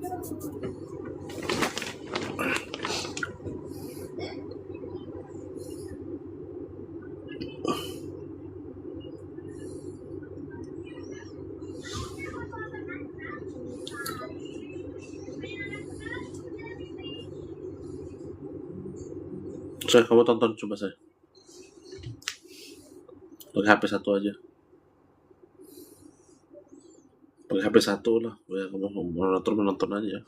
Saya kamu tonton coba saya. Pakai HP satu aja. Pakai HP satu lah. Ya kamu menonton aja.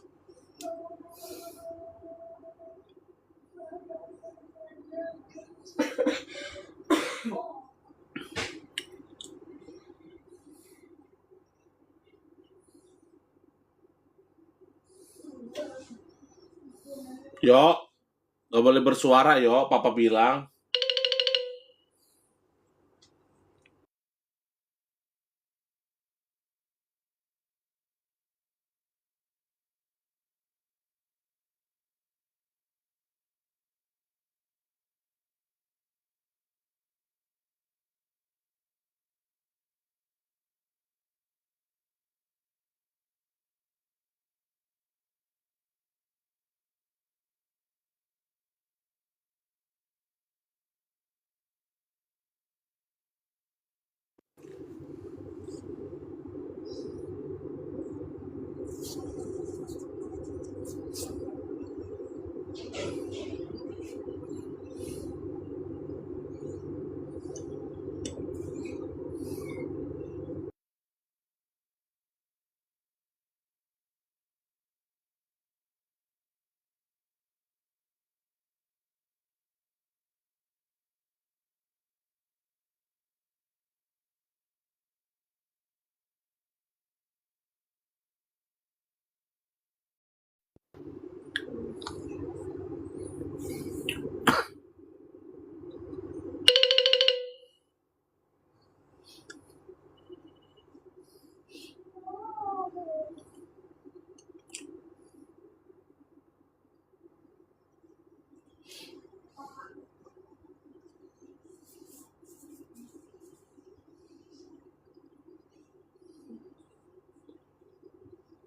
Yo, nggak boleh bersuara yo. Papa bilang.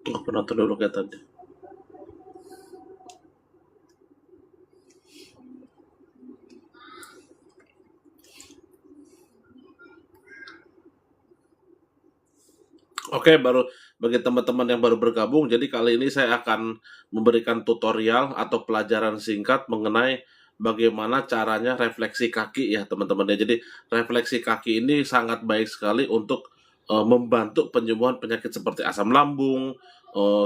Aku nonton dulu kayak tadi. Oke, baru bagi teman-teman yang baru bergabung, jadi kali ini saya akan memberikan tutorial atau pelajaran singkat mengenai bagaimana caranya refleksi kaki ya teman-teman ya. Jadi refleksi kaki ini sangat baik sekali untuk membantu penyembuhan penyakit seperti asam lambung,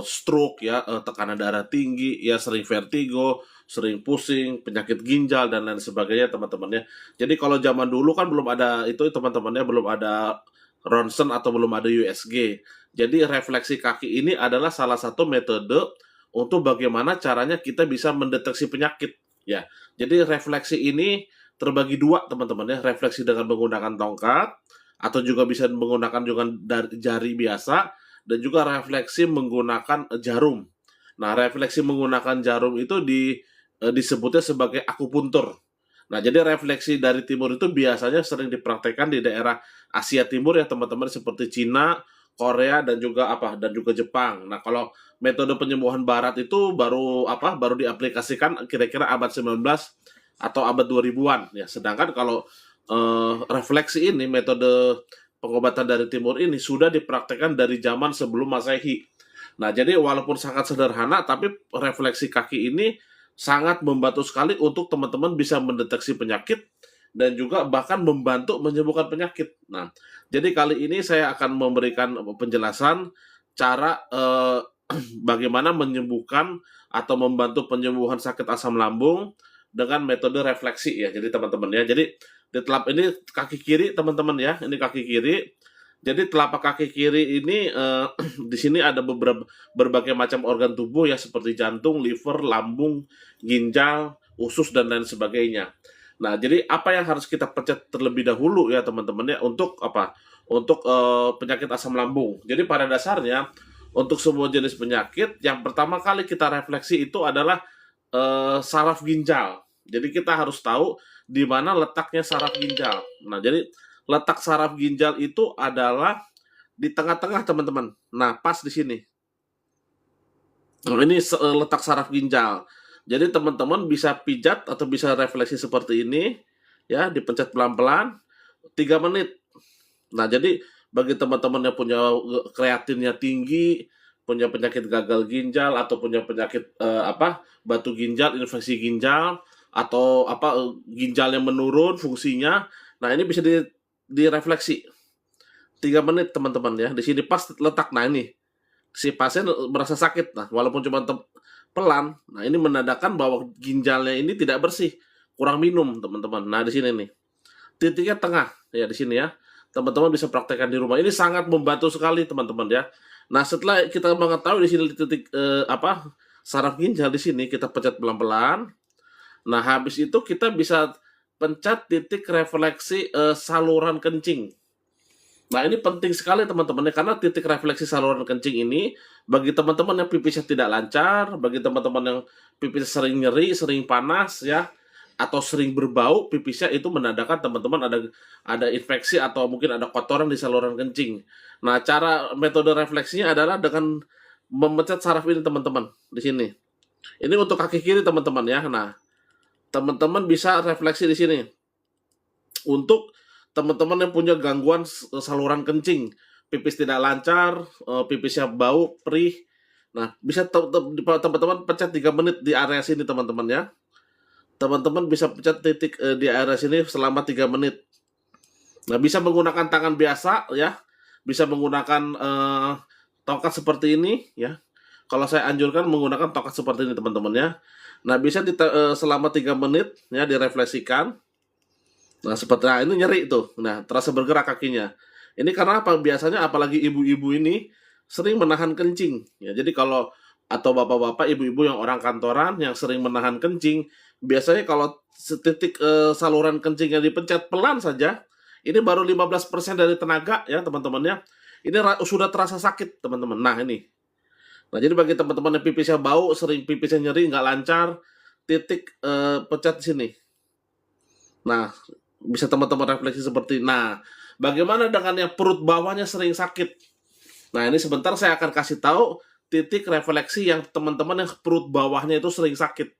stroke ya, tekanan darah tinggi, ya sering vertigo, sering pusing, penyakit ginjal dan lain sebagainya teman-teman ya. Jadi kalau zaman dulu kan belum ada itu teman-temannya, belum ada ronsen atau belum ada USG. Jadi refleksi kaki ini adalah salah satu metode untuk bagaimana caranya kita bisa mendeteksi penyakit ya. Jadi refleksi ini terbagi dua teman-teman ya, refleksi dengan menggunakan tongkat atau juga bisa menggunakan dengan jari biasa dan juga refleksi menggunakan jarum. Nah, refleksi menggunakan jarum itu disebutnya sebagai akupuntur. Nah, jadi refleksi dari timur itu biasanya sering dipraktekkan di daerah Asia Timur ya teman-teman, seperti Cina, Korea dan juga Jepang. Nah, kalau metode penyembuhan barat itu baru diaplikasikan kira-kira abad 19 atau abad 2000-an ya. Sedangkan kalau refleksi ini, metode pengobatan dari timur ini sudah dipraktekkan dari zaman sebelum Masehi. Nah, jadi walaupun sangat sederhana tapi refleksi kaki ini sangat membantu sekali untuk teman-teman bisa mendeteksi penyakit dan juga bahkan membantu menyembuhkan penyakit. Nah, jadi kali ini saya akan memberikan penjelasan cara bagaimana menyembuhkan atau membantu penyembuhan sakit asam lambung dengan metode refleksi ya. Jadi teman-teman ya. Jadi di telapak ini kaki kiri teman-teman ya. Ini kaki kiri. Jadi telapak kaki kiri ini di sini ada berbagai macam organ tubuh ya, seperti jantung, liver, lambung, ginjal, usus dan lain sebagainya. Nah, jadi apa yang harus kita pencet terlebih dahulu ya teman-teman ya untuk apa? Untuk penyakit asam lambung. Jadi pada dasarnya untuk semua jenis penyakit yang pertama kali kita refleksi itu adalah saraf ginjal. Jadi kita harus tahu di mana letaknya saraf ginjal. Nah, jadi letak saraf ginjal itu adalah di tengah-tengah teman-teman. Nah, pas di sini. Nah, ini letak saraf ginjal. Jadi teman-teman bisa pijat atau bisa refleksi seperti ini, ya, dipencet pelan-pelan 3 menit. Nah, jadi bagi teman-teman yang punya kreatinnya tinggi, punya penyakit gagal ginjal atau punya penyakit batu ginjal, infeksi ginjal atau ginjal yang menurun fungsinya. Nah, ini bisa direfleksi 3 menit teman-teman ya. Di sini pas letak. Nah, ini si pasien merasa sakit. Nah, walaupun cuma pelan, nah ini menandakan bahwa ginjalnya ini tidak bersih, kurang minum teman-teman. Nah, di sini nih. Titiknya tengah ya di sini ya. Teman-teman bisa praktekkan di rumah. Ini sangat membantu sekali teman-teman ya. Nah, setelah kita mengetahui di sini titik saraf ginjal di sini, kita pencet pelan-pelan. Nah, habis itu kita bisa pencet titik refleksi saluran kencing. Nah, ini penting sekali teman-teman ya, karena titik refleksi saluran kencing ini bagi teman-teman yang pipisnya tidak lancar, bagi teman-teman yang pipisnya sering nyeri, sering panas ya, atau sering berbau pipisnya, itu menandakan teman-teman ada infeksi atau mungkin ada kotoran di saluran kencing. Nah, cara metode refleksinya adalah dengan memencet saraf ini teman-teman di sini. Ini untuk kaki kiri teman-teman ya. Nah, teman-teman bisa refleksi di sini. Untuk teman-teman yang punya gangguan saluran kencing, pipis tidak lancar, pipisnya bau, perih. Nah, bisa teman-teman pencet 3 menit di area sini teman-teman ya. Teman-teman bisa pencet titik di area sini selama 3 menit. Nah, bisa menggunakan tangan biasa ya. Bisa menggunakan tongkat seperti ini ya. Kalau saya anjurkan menggunakan tongkat seperti ini teman-teman ya. Nah, bisa selama 3 menit ya direfleksikan. Nah, seperti ini nyeri tuh. Nah, terasa bergerak kakinya. Ini karena apa? Biasanya apalagi ibu-ibu ini sering menahan kencing. Ya, jadi kalau atau bapak-bapak, ibu-ibu yang orang kantoran yang sering menahan kencing, biasanya kalau titik saluran kencingnya dipencet pelan saja, ini baru 15% dari tenaga ya teman-teman ya. Ini sudah terasa sakit teman-teman. Nah, ini. Nah, jadi bagi teman-teman yang pipisnya bau, sering pipisnya nyeri, nggak lancar, titik pencet di sini. Nah, bisa teman-teman refleksi seperti nah, bagaimana dengan yang perut bawahnya sering sakit? Nah, ini sebentar saya akan kasih tahu titik refleksi yang teman-teman yang perut bawahnya itu sering sakit.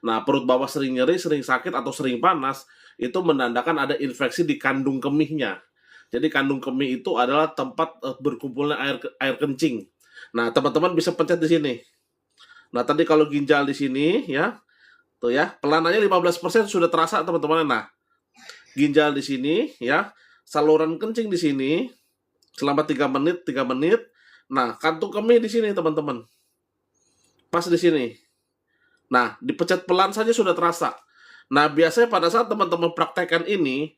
Nah, perut bawah sering nyeri, sering sakit atau sering panas, itu menandakan ada infeksi di kandung kemihnya. Jadi kandung kemih itu adalah tempat berkumpulnya air kencing. Nah, teman-teman bisa pencet di sini. Nah, tadi kalau ginjal di sini ya, tuh ya, pelanannya 15% sudah terasa teman-teman. Nah, ginjal di sini ya, saluran kencing di sini selama 3 menit, 3 menit. Nah, kantung kemih di sini teman-teman. Pas di sini. Nah, dipencet pelan saja sudah terasa. Nah, biasanya pada saat teman-teman praktekkan ini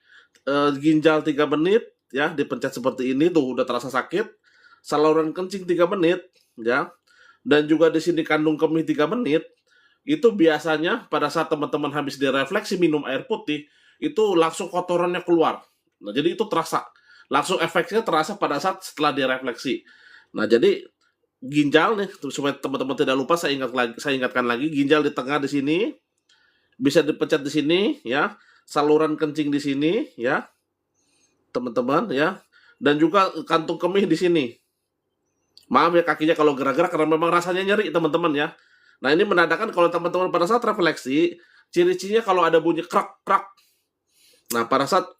ginjal 3 menit ya, dipencet seperti ini tuh udah terasa sakit. Saluran kencing 3 menit ya. Dan juga di sini kandung kemih 3 menit. Itu biasanya pada saat teman-teman habis direfleksi minum air putih, itu langsung kotorannya keluar. Nah, jadi itu terasa. Langsung efeknya terasa pada saat setelah direfleksi. Nah, jadi ginjal nih, supaya teman-teman tidak lupa, saya ingatkan lagi, ginjal di tengah di sini, bisa dipencet di sini ya, saluran kencing di sini ya, teman-teman ya, dan juga kantung kemih di sini. Maaf ya kakinya kalau gerak-gerak karena memang rasanya nyeri teman-teman ya. Nah, ini menandakan kalau teman-teman pada saat refleksi, ciri-cirinya kalau ada bunyi krak-krak. Nah, pada saat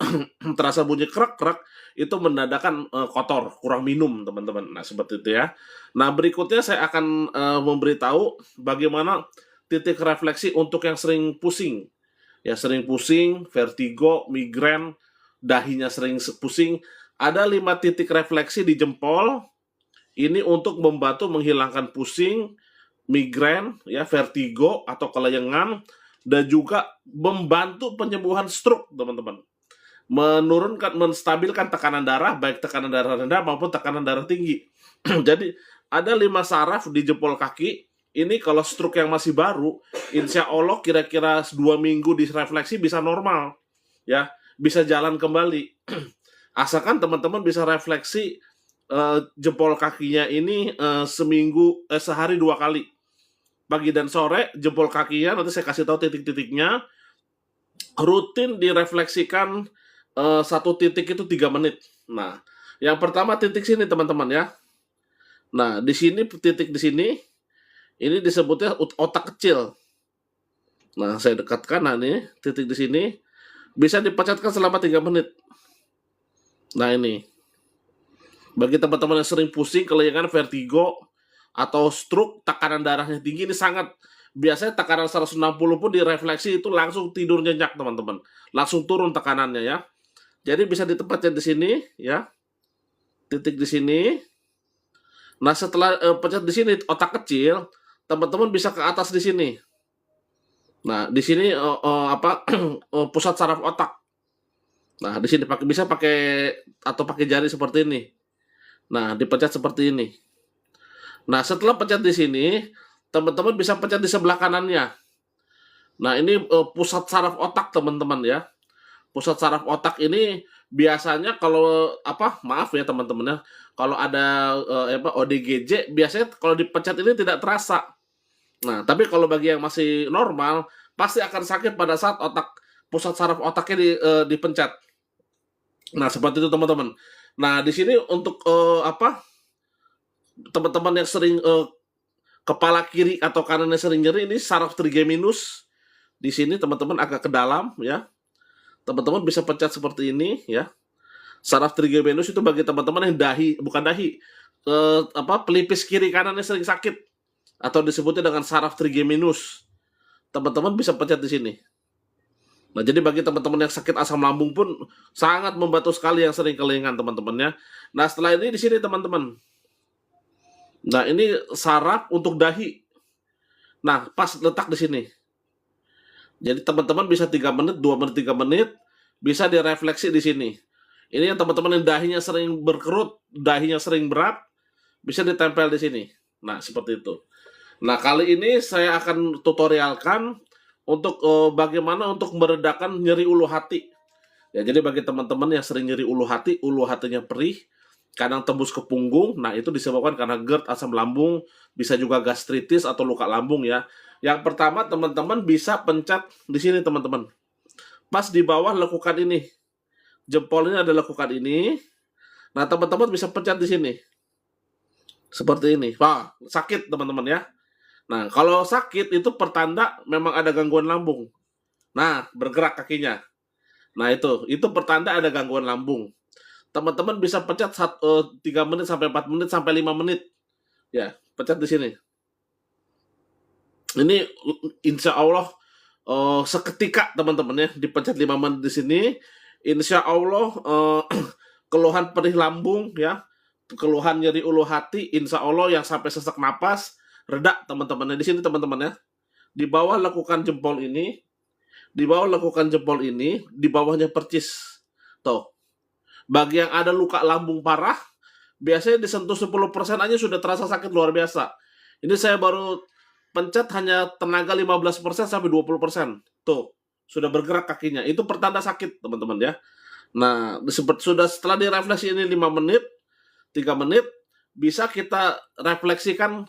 terasa bunyi krak-krak, itu menandakan kotor, kurang minum teman-teman. Nah, seperti itu ya. Nah, berikutnya saya akan memberitahu bagaimana titik refleksi untuk yang sering pusing. Ya, sering pusing, vertigo, migrain, dahinya sering pusing. Ada 5 titik refleksi di jempol. Ini untuk membantu menghilangkan pusing, migrain, ya, vertigo atau kelayangan, dan juga membantu penyembuhan stroke, teman-teman. Menstabilkan tekanan darah, baik tekanan darah rendah maupun tekanan darah tinggi. Jadi ada 5 saraf di jempol kaki. Ini kalau stroke yang masih baru, insya Allah kira-kira 2 minggu direfleksi bisa normal, ya, bisa jalan kembali. Asalkan teman-teman bisa refleksi jempol kakinya ini sehari 2 kali, pagi dan sore. Jempol kakinya nanti saya kasih tahu titik-titiknya, rutin direfleksikan 1 titik itu 3 menit. Nah, yang pertama titik sini teman-teman ya. Nah, di sini titik di sini Ini disebutnya otak kecil. Nah, saya dekatkan, nah ini titik di sini bisa dipecatkan selama 3 menit. Nah, ini. Bagi teman-teman yang sering pusing, kelengan, vertigo, atau stroke, tekanan darahnya tinggi, ini sangat biasanya tekanan 160 pun direfleksi itu langsung tidur nyenyak, teman-teman. Langsung turun tekanannya ya. Jadi bisa ditempatkan di sini ya. Titik di sini. Nah, setelah pencet di sini otak kecil, teman-teman bisa ke atas di sini. Nah, di sini pusat saraf otak. Nah, di sini bisa pakai atau pakai jari seperti ini. Nah, dipencet seperti ini. Nah, setelah pencet di sini, teman-teman bisa pencet di sebelah kanannya. Nah, ini pusat saraf otak, teman-teman ya. Pusat saraf otak ini biasanya kalau maaf ya teman-teman ya, kalau ada ODGJ biasanya kalau dipencet ini tidak terasa. Nah, tapi kalau bagi yang masih normal pasti akan sakit pada saat pusat saraf otaknya dipencet. Nah, seperti itu teman-teman. Nah, di sini untuk teman-teman yang sering kepala kiri atau kanannya sering nyeri, ini saraf trigeminus. Di sini teman-teman agak ke dalam ya. Teman-teman bisa pencet seperti ini ya. Saraf trigeminus itu bagi teman-teman yang pelipis kiri kanannya sering sakit atau disebutnya dengan saraf trigeminus. Teman-teman bisa pencet di sini. Nah, jadi bagi teman-teman yang sakit asam lambung pun sangat membantu sekali yang sering kelingan teman-teman ya. Nah, setelah ini di sini teman-teman. Nah, ini saraf untuk dahi. Nah, pas letak di sini. Jadi teman-teman bisa 3 menit, 2 menit, 3 menit bisa direfleksi di sini. Ini yang teman-teman yang dahinya sering berkerut, dahinya sering berat, bisa ditempel di sini. Nah, seperti itu. Nah, kali ini saya akan tutorialkan untuk bagaimana untuk meredakan nyeri ulu hati. Ya, jadi bagi teman-teman yang sering nyeri ulu hatinya perih, kadang tembus ke punggung, nah itu disebabkan karena GERD, asam lambung, bisa juga gastritis atau luka lambung ya. Yang pertama teman-teman bisa pencet di sini teman-teman. Pas di bawah lekukan ini. Jempol ini ada lekukan ini. Nah, teman-teman bisa pencet di sini. Seperti ini. Wah, sakit teman-teman ya. Nah, kalau sakit itu pertanda memang ada gangguan lambung. Nah, bergerak kakinya. Nah, itu pertanda ada gangguan lambung. Teman-teman bisa pencet 3 menit sampai 4 menit sampai 5 menit. Ya, pencet di sini. Ini insya Allah seketika teman-teman ya, dipencet 5 menit di sini. Insya Allah keluhan perih lambung ya, keluhan nyeri ulu hati, insya Allah yang sampai sesak napas reda teman-teman. Di sini teman-teman ya, di bawah lekukan jempol ini, di bawahnya percis. Tuh, bagi yang ada luka lambung parah, biasanya disentuh 10% aja sudah terasa sakit luar biasa. Ini saya baru pencet hanya tenaga 15% sampai 20%. Tuh, sudah bergerak kakinya. Itu pertanda sakit, teman-teman ya. Nah, setelah direfleksi ini 5 menit, 3 menit, bisa kita refleksikan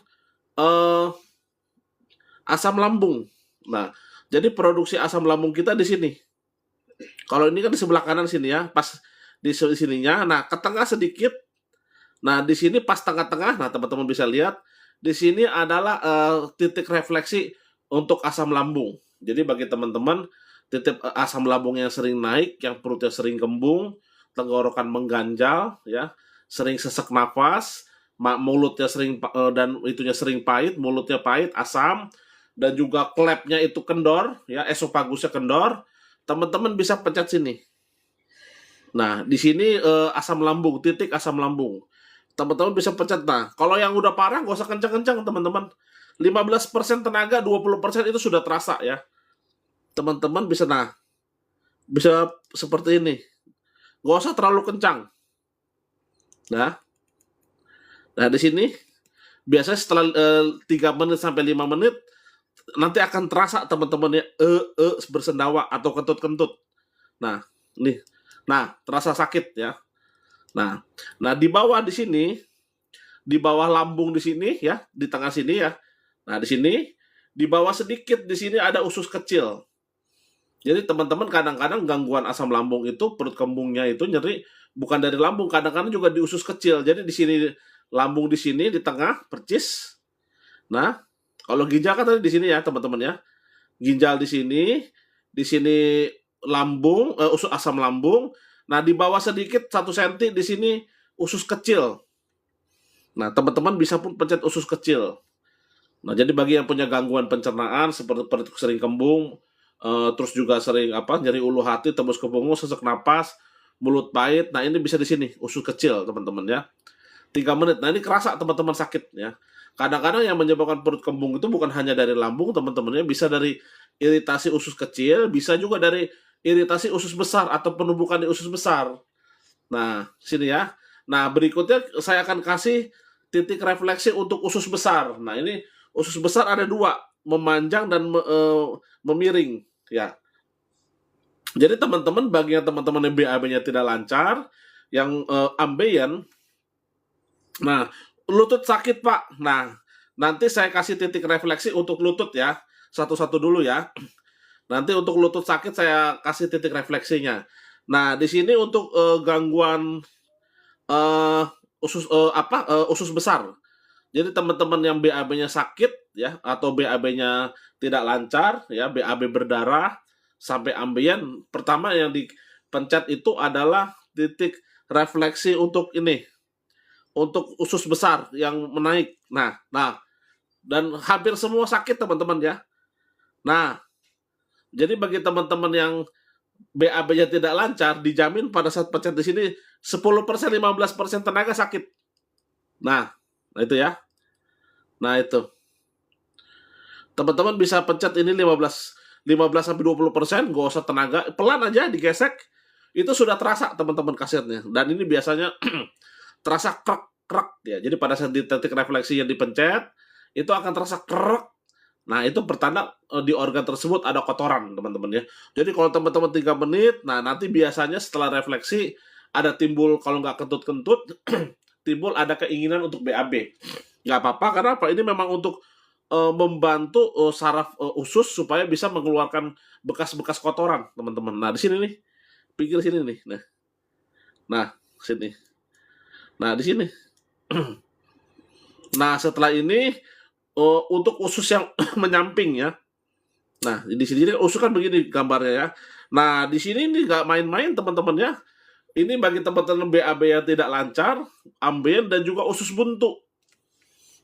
asam lambung. Nah, jadi produksi asam lambung kita di sini. Kalau ini kan di sebelah kanan sini ya, pas di sininya. Nah, ke tengah sedikit. Nah, di sini pas tengah-tengah, nah teman-teman bisa lihat, di sini adalah titik refleksi untuk asam lambung. Jadi bagi teman-teman, titik asam lambung yang sering naik, yang perutnya sering kembung, tenggorokan mengganjal, ya, sering sesak nafas, mulutnya sering dan itunya sering pahit, mulutnya pahit, asam, dan juga klepnya itu kendor, ya, esopagusnya kendor. Teman-teman bisa pencet sini. Nah, di sini asam lambung, titik asam lambung. Teman-teman bisa pencet. Nah, kalau yang udah parah gak usah kencang-kencang teman-teman. 15% tenaga, 20% itu sudah terasa ya. Teman-teman bisa bisa seperti ini. Gak usah terlalu kencang. Nah, di sini biasanya setelah 3 menit sampai 5 menit nanti akan terasa teman-teman ya bersendawa atau kentut-kentut. Nah, nih. Nah, terasa sakit ya. Nah, di bawah di sini, di bawah lambung di sini ya, di tengah sini ya. Nah, di sini, di bawah sedikit di sini ada usus kecil. Jadi teman-teman kadang-kadang gangguan asam lambung itu perut kembungnya itu nyeri bukan dari lambung, kadang-kadang juga di usus kecil. Jadi di sini lambung di sini di tengah percis. Nah, Kalau ginjal kan tadi di sini ya teman-teman ya. Ginjal di sini lambung, usus asam lambung. Nah di bawah sedikit 1 senti di sini usus kecil. Nah teman-teman bisa pun pencet usus kecil. Nah jadi bagi yang punya gangguan pencernaan seperti perut sering kembung, terus juga sering nyeri ulu hati, tembus ke punggung, sesak napas, mulut pahit. Nah ini bisa di sini usus kecil teman-teman ya. 3 menit. Nah ini kerasa teman-teman sakit ya. Kadang-kadang yang menyebabkan perut kembung itu bukan hanya dari lambung teman-temannya, bisa dari iritasi usus kecil, bisa juga dari iritasi usus besar atau penumbukan di usus besar. Nah, sini ya. Nah, berikutnya saya akan kasih titik refleksi untuk usus besar. Nah, ini usus besar ada 2, memanjang dan memiring ya. Jadi teman-teman bagi yang teman-teman yang BAB-nya tidak lancar, yang ambeien, nah, lutut sakit Pak. Nah, nanti saya kasih titik refleksi untuk lutut ya. Satu-satu dulu ya. Nanti untuk lutut sakit saya kasih titik refleksinya. Nah, di sini untuk gangguan eh, usus besar. Jadi teman-teman yang BAB-nya sakit ya atau BAB-nya tidak lancar ya, BAB berdarah sampai ambeien, pertama yang dipencet itu adalah titik refleksi untuk ini, untuk usus besar yang menaik. Nah, dan hampir semua sakit teman-teman ya. Nah, jadi bagi teman-teman yang BAB-nya tidak lancar, dijamin pada saat pencet di sini 10%, 15% tenaga sakit. Nah, itu ya. Nah, itu. Teman-teman bisa pencet ini 15 sampai 20%, gak usah tenaga, pelan aja digesek. Itu sudah terasa teman-teman kasetnya. Dan ini biasanya terasa krek ya. Jadi pada saat di titik refleksi yang dipencet, itu akan terasa krek. Nah, itu pertanda di organ tersebut ada kotoran, teman-teman ya. Jadi kalau teman-teman 3 menit, nah nanti biasanya setelah refleksi ada timbul, kalau nggak kentut-kentut, timbul ada keinginan untuk BAB. Nggak apa-apa, karena apa? Ini memang untuk membantu saraf usus supaya bisa mengeluarkan bekas-bekas kotoran, teman-teman. Nah, di sini nih, pinggir sini nih. Nah, sini. Nah, di sini. Nah, setelah ini untuk usus yang menyamping ya. Nah, di sini usus kan begini gambarnya ya. Nah, di sini ini nggak main-main teman-teman ya. Ini bagi teman-teman BAB yang tidak lancar, ambeien dan juga usus buntu.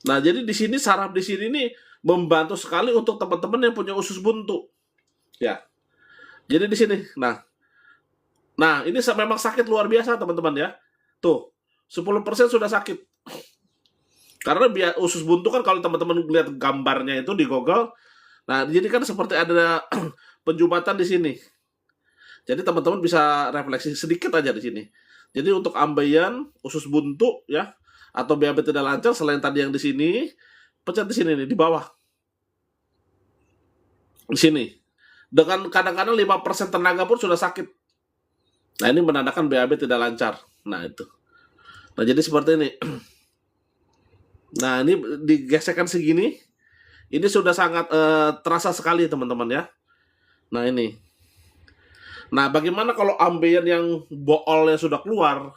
Nah, jadi di sini saraf di sini nih membantu sekali untuk teman-teman yang punya usus buntu. Ya. Jadi di sini. Nah, ini memang sakit luar biasa teman-teman ya. Tuh, 10% sudah sakit. Karena usus buntu kan kalau teman-teman lihat gambarnya itu di Google, nah jadi kan seperti ada penjumatan di sini. Jadi teman-teman bisa refleksi sedikit aja di sini. Jadi untuk ambeien, usus buntu ya, atau BAB tidak lancar selain tadi yang di sini, pencet di sini nih di bawah. Di sini. Dengan kadang-kadang 5% tenaga pun sudah sakit. Nah, ini menandakan BAB tidak lancar. Nah, itu. Nah, jadi seperti ini. Nah, ini digesekkan segini. Ini sudah sangat terasa sekali teman-teman ya. Nah, ini. Nah, bagaimana kalau ambeien yang boolnya sudah keluar?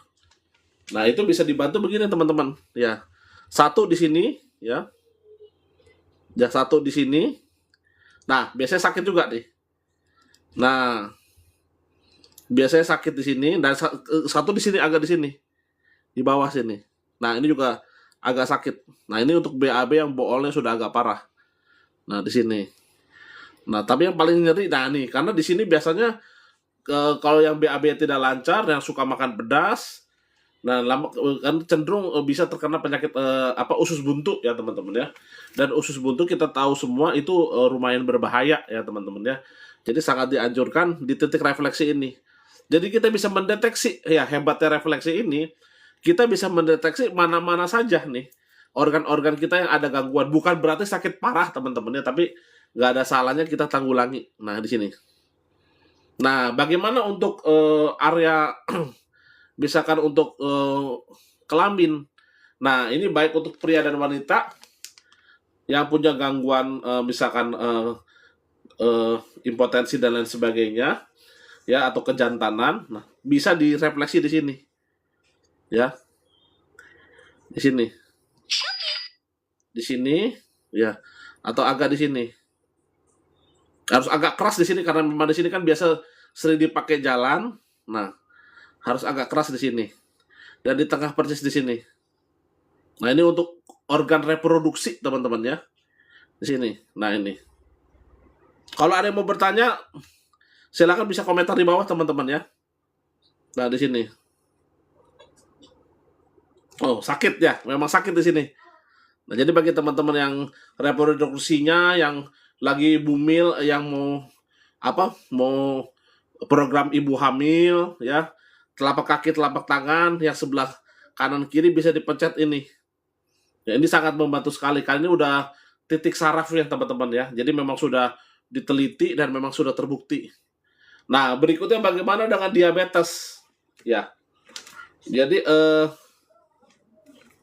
Nah, itu bisa dibantu begini teman-teman. Ya, 1 di sini ya. Ya, 1 di sini. Nah, biasanya sakit juga nih. Nah, biasanya sakit di sini dan 1 di sini, agak di sini. Di bawah sini. Nah, ini juga agak sakit. Nah, ini untuk BAB yang boolnya sudah agak parah. Nah, di sini. Nah, tapi yang paling nyeri, nah nih, karena di sini biasanya kalau yang BAB tidak lancar, yang suka makan pedas, nah kan cenderung bisa terkena penyakit usus buntu ya teman-teman ya. Dan usus buntu kita tahu semua itu lumayan berbahaya ya teman-teman ya. Jadi sangat dianjurkan di titik refleksi ini. Jadi kita bisa mendeteksi ya, hebatnya refleksi ini, kita bisa mendeteksi mana-mana saja nih organ-organ kita yang ada gangguan. Bukan berarti sakit parah teman-teman ya, tapi nggak ada salahnya kita tanggulangi. Nah, di sini. Nah, bagaimana untuk area misalkan untuk kelamin. Nah, ini baik untuk pria dan wanita yang punya gangguan misalkan impotensi dan lain sebagainya ya, atau kejantanan. Nah, bisa direfleksi di sini. Ya. Di sini. Di sini. ya, atau agak di sini. Harus agak keras di sini karena memang di sini kan biasa sering dipakai jalan. Nah, harus agak keras di sini dan di tengah persis di sini. Nah, ini untuk organ reproduksi teman-teman ya. Di sini. Nah, ini. Kalau ada yang mau bertanya, silakan bisa komentar di bawah teman-teman ya. Nah, di sini. Oh, sakit ya. Memang sakit di sini. Nah, jadi bagi teman-teman yang reproduksinya yang lagi bumil, yang mau apa? Mau program ibu hamil ya. Telapak kaki, telapak tangan yang sebelah kanan kiri bisa dipencet ini. Ya, ini sangat membantu sekali. Kali ini udah titik saraf ya teman-teman ya. Jadi memang sudah diteliti dan memang sudah terbukti. Nah, berikutnya bagaimana dengan diabetes? Ya. Jadi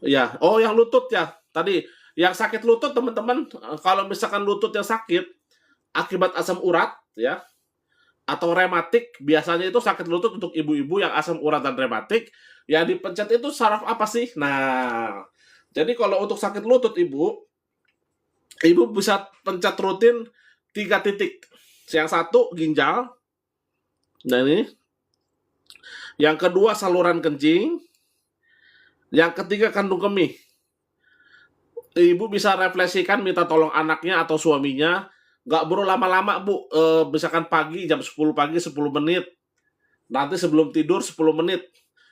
ya, oh yang lutut ya. Tadi yang sakit lutut teman-teman, kalau misalkan lutut yang sakit akibat asam urat ya atau rematik, biasanya itu sakit lutut untuk ibu-ibu yang asam urat dan rematik, yang dipencet itu saraf apa sih? Nah, jadi kalau untuk sakit lutut ibu bisa pencet rutin 3 titik. Yang satu ginjal, nah ini. Yang kedua saluran kencing, yang ketiga kandung kemih. Ibu bisa refleksikan minta tolong anaknya atau suaminya, nggak perlu lama-lama bu, misalkan pagi jam 10 pagi 10 menit, nanti sebelum tidur 10 menit,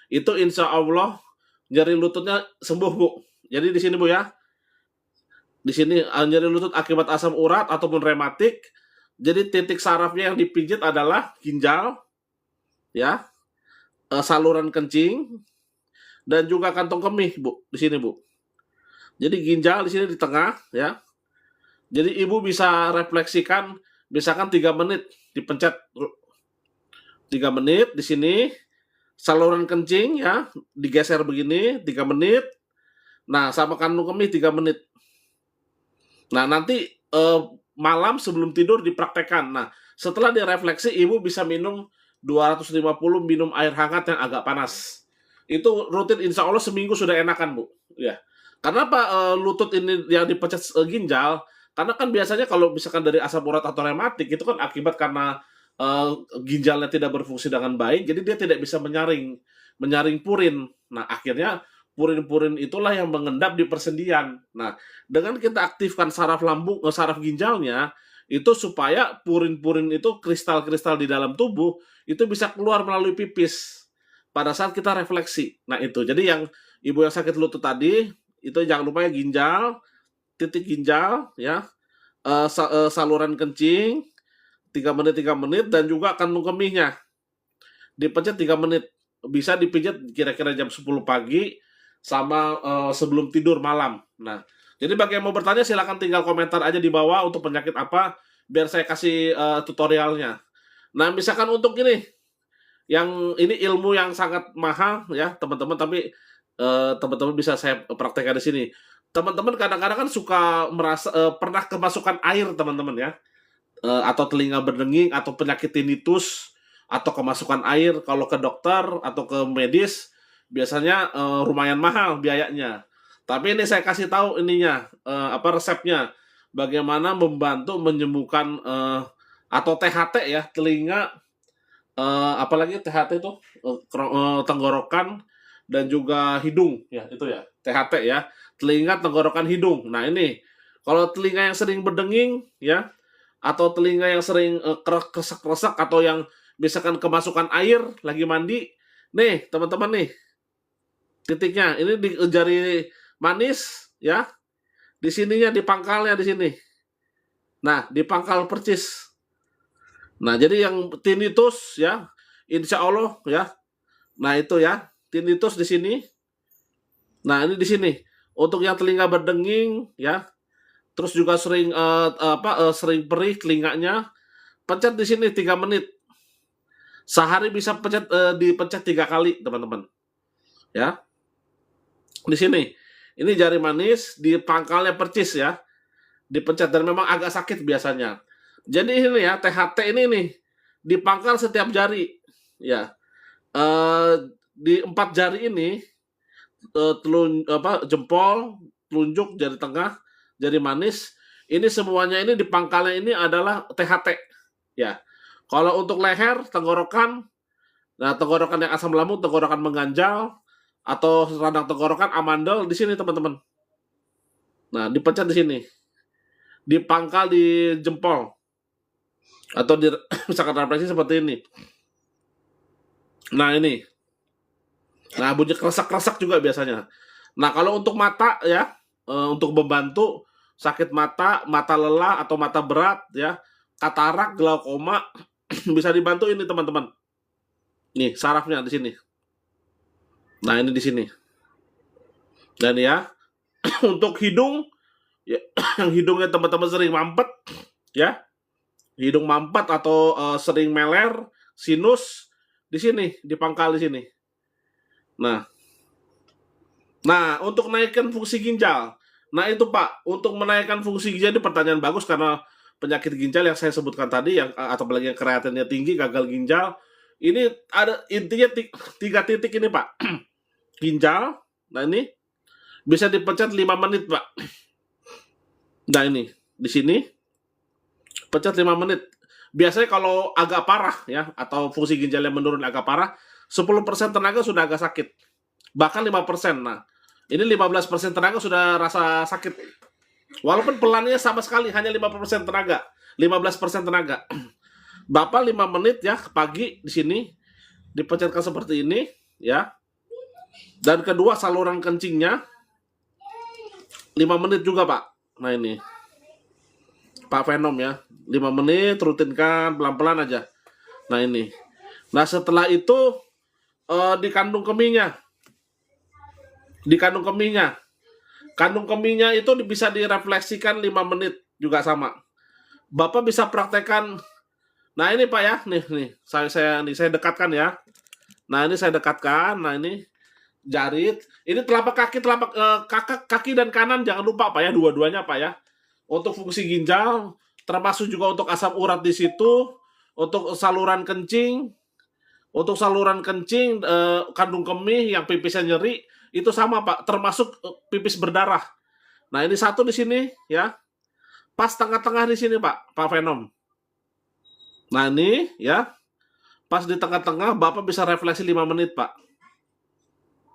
itu insya Allah nyeri lututnya sembuh bu. Jadi di sini bu ya, di sini nyeri lutut akibat asam urat ataupun rematik, jadi titik sarafnya yang dipijit adalah ginjal, ya, saluran kencing, dan juga kantong kemih bu, di sini bu. Jadi ginjal di sini di tengah ya. Jadi ibu bisa refleksikan misalkan 3 menit dipencet 3 menit di sini saluran kencing ya digeser begini 3 menit. Nah, sama kandung kemih 3 menit. Nah, nanti malam sebelum tidur dipraktekkan. Nah, setelah direfleksi ibu bisa minum 250 minum air hangat yang agak panas. Itu rutin insya Allah seminggu sudah enakan bu. Ya. Karena apa lutut ini yang dipencet ginjal? Karena kan biasanya kalau misalkan dari asam urat atau rematik itu kan akibat karena ginjalnya tidak berfungsi dengan baik, jadi dia tidak bisa menyaring purin. Nah akhirnya purin-purin itulah yang mengendap di persendian. Nah dengan kita aktifkan saraf lambung, saraf ginjalnya itu supaya purin-purin itu kristal-kristal di dalam tubuh itu bisa keluar melalui pipis pada saat kita refleksi. Nah itu jadi yang ibu yang sakit lutut tadi itu jangan lupa ya ginjal, titik ginjal ya, saluran kencing 3 menit dan juga kandung kemihnya dipencet 3 menit, bisa dipijat kira-kira jam 10 pagi sama sebelum tidur malam. Nah jadi bagi yang mau bertanya silakan tinggal komentar aja di bawah untuk penyakit apa biar saya kasih tutorialnya. Nah misalkan untuk ini yang ini ilmu yang sangat mahal ya teman-teman, tapi teman-teman bisa saya praktekkan di sini. Teman-teman kadang-kadang kan suka merasa pernah kemasukan air teman-teman ya, atau telinga berdenging atau penyakit tinnitus atau kemasukan air, kalau ke dokter atau ke medis biasanya lumayan mahal biayanya. Tapi ini saya kasih tahu ininya apa resepnya, bagaimana membantu menyembuhkan atau THT ya telinga, apalagi THT itu tenggorokan dan juga hidung ya itu ya THT ya telinga tenggorokan hidung. Nah ini kalau telinga yang sering berdenging ya atau telinga yang sering kresek-kresek atau yang misalkan kemasukan air lagi mandi, nih teman-teman nih titiknya ini di jari manis ya, di sininya di pangkalnya di sini. Nah di pangkal percis. Nah jadi yang tinnitus ya insya Allah ya, nah itu ya tinnitus di sini. Nah ini di sini untuk yang telinga berdenging ya, terus juga sering sering perih telinganya, pencet di sini 3 menit. Sehari bisa pencet dipencet 3 kali teman-teman. Ya. Di sini. Ini jari manis di pangkalnya percis ya. Dipencet dan memang agak sakit biasanya. Jadi ini ya THT ini nih di pangkal setiap jari ya. Di 4 jari ini jempol, telunjuk, jari tengah, jadi manis. Ini semuanya ini di pangkalnya ini adalah THT ya. Kalau untuk leher, tenggorokan, nah tenggorokan yang asam lambung, tenggorokan mengganjal, atau radang tenggorokan, amandel di sini teman-teman. Nah, dipencet di sini, di pangkal di jempol, atau di misalkan refleksi seperti ini. Nah ini, nah bunyi kresak-kresak juga biasanya. Nah kalau untuk mata ya, untuk membantu sakit mata, mata lelah atau mata berat ya, katarak, glaukoma bisa dibantu ini teman-teman. Nih sarafnya di sini. Nah ini di sini. Dan ya untuk hidung, ya, yang hidungnya teman-teman sering mampet, ya, hidung mampet atau sering meler, sinus, di sini, di pangkal di sini. Nah, untuk naikkan fungsi ginjal. Nah itu Pak, untuk menaikkan fungsi ginjal ini pertanyaan bagus karena penyakit ginjal yang saya sebutkan tadi, yang atau apalagi yang kreatinnya tinggi, gagal ginjal, ini ada intinya 3 titik ini Pak. Ginjal, nah ini bisa dipencet 5 menit Pak. Nah ini, di sini, pencet 5 menit. Biasanya kalau agak parah ya, atau fungsi ginjalnya menurun agak parah, 10% tenaga sudah agak sakit. Bahkan 5%. Nah, ini 15% tenaga sudah rasa sakit. Walaupun pelannya sama sekali, hanya 5% tenaga. 15% tenaga. Bapak 5 menit ya, pagi di sini, dipencetkan seperti ini, ya. Dan kedua, saluran kencingnya, 5 menit juga Pak. Nah ini, Pak Venom ya, 5 menit, rutinkan, pelan-pelan aja. Nah ini. Nah setelah itu, di kandung kemihnya. Di kandung kemihnya. Kandung kemihnya itu bisa direfleksikan 5 menit juga sama. Bapak bisa praktekkan. Nah ini Pak ya, nih saya dekatkan ya. Nah ini saya dekatkan. Nah ini jarit. Ini telapak kaki dan kanan jangan lupa Pak ya, dua-duanya Pak ya. Untuk fungsi ginjal, termasuk juga untuk asam urat di situ, untuk saluran kencing, kandung kemih yang pipisnya nyeri itu sama Pak, termasuk pipis berdarah. Nah ini satu di sini ya, pas tengah-tengah di sini Pak Venom. Nah ini ya, pas di tengah-tengah Bapak bisa refleksi 5 menit Pak.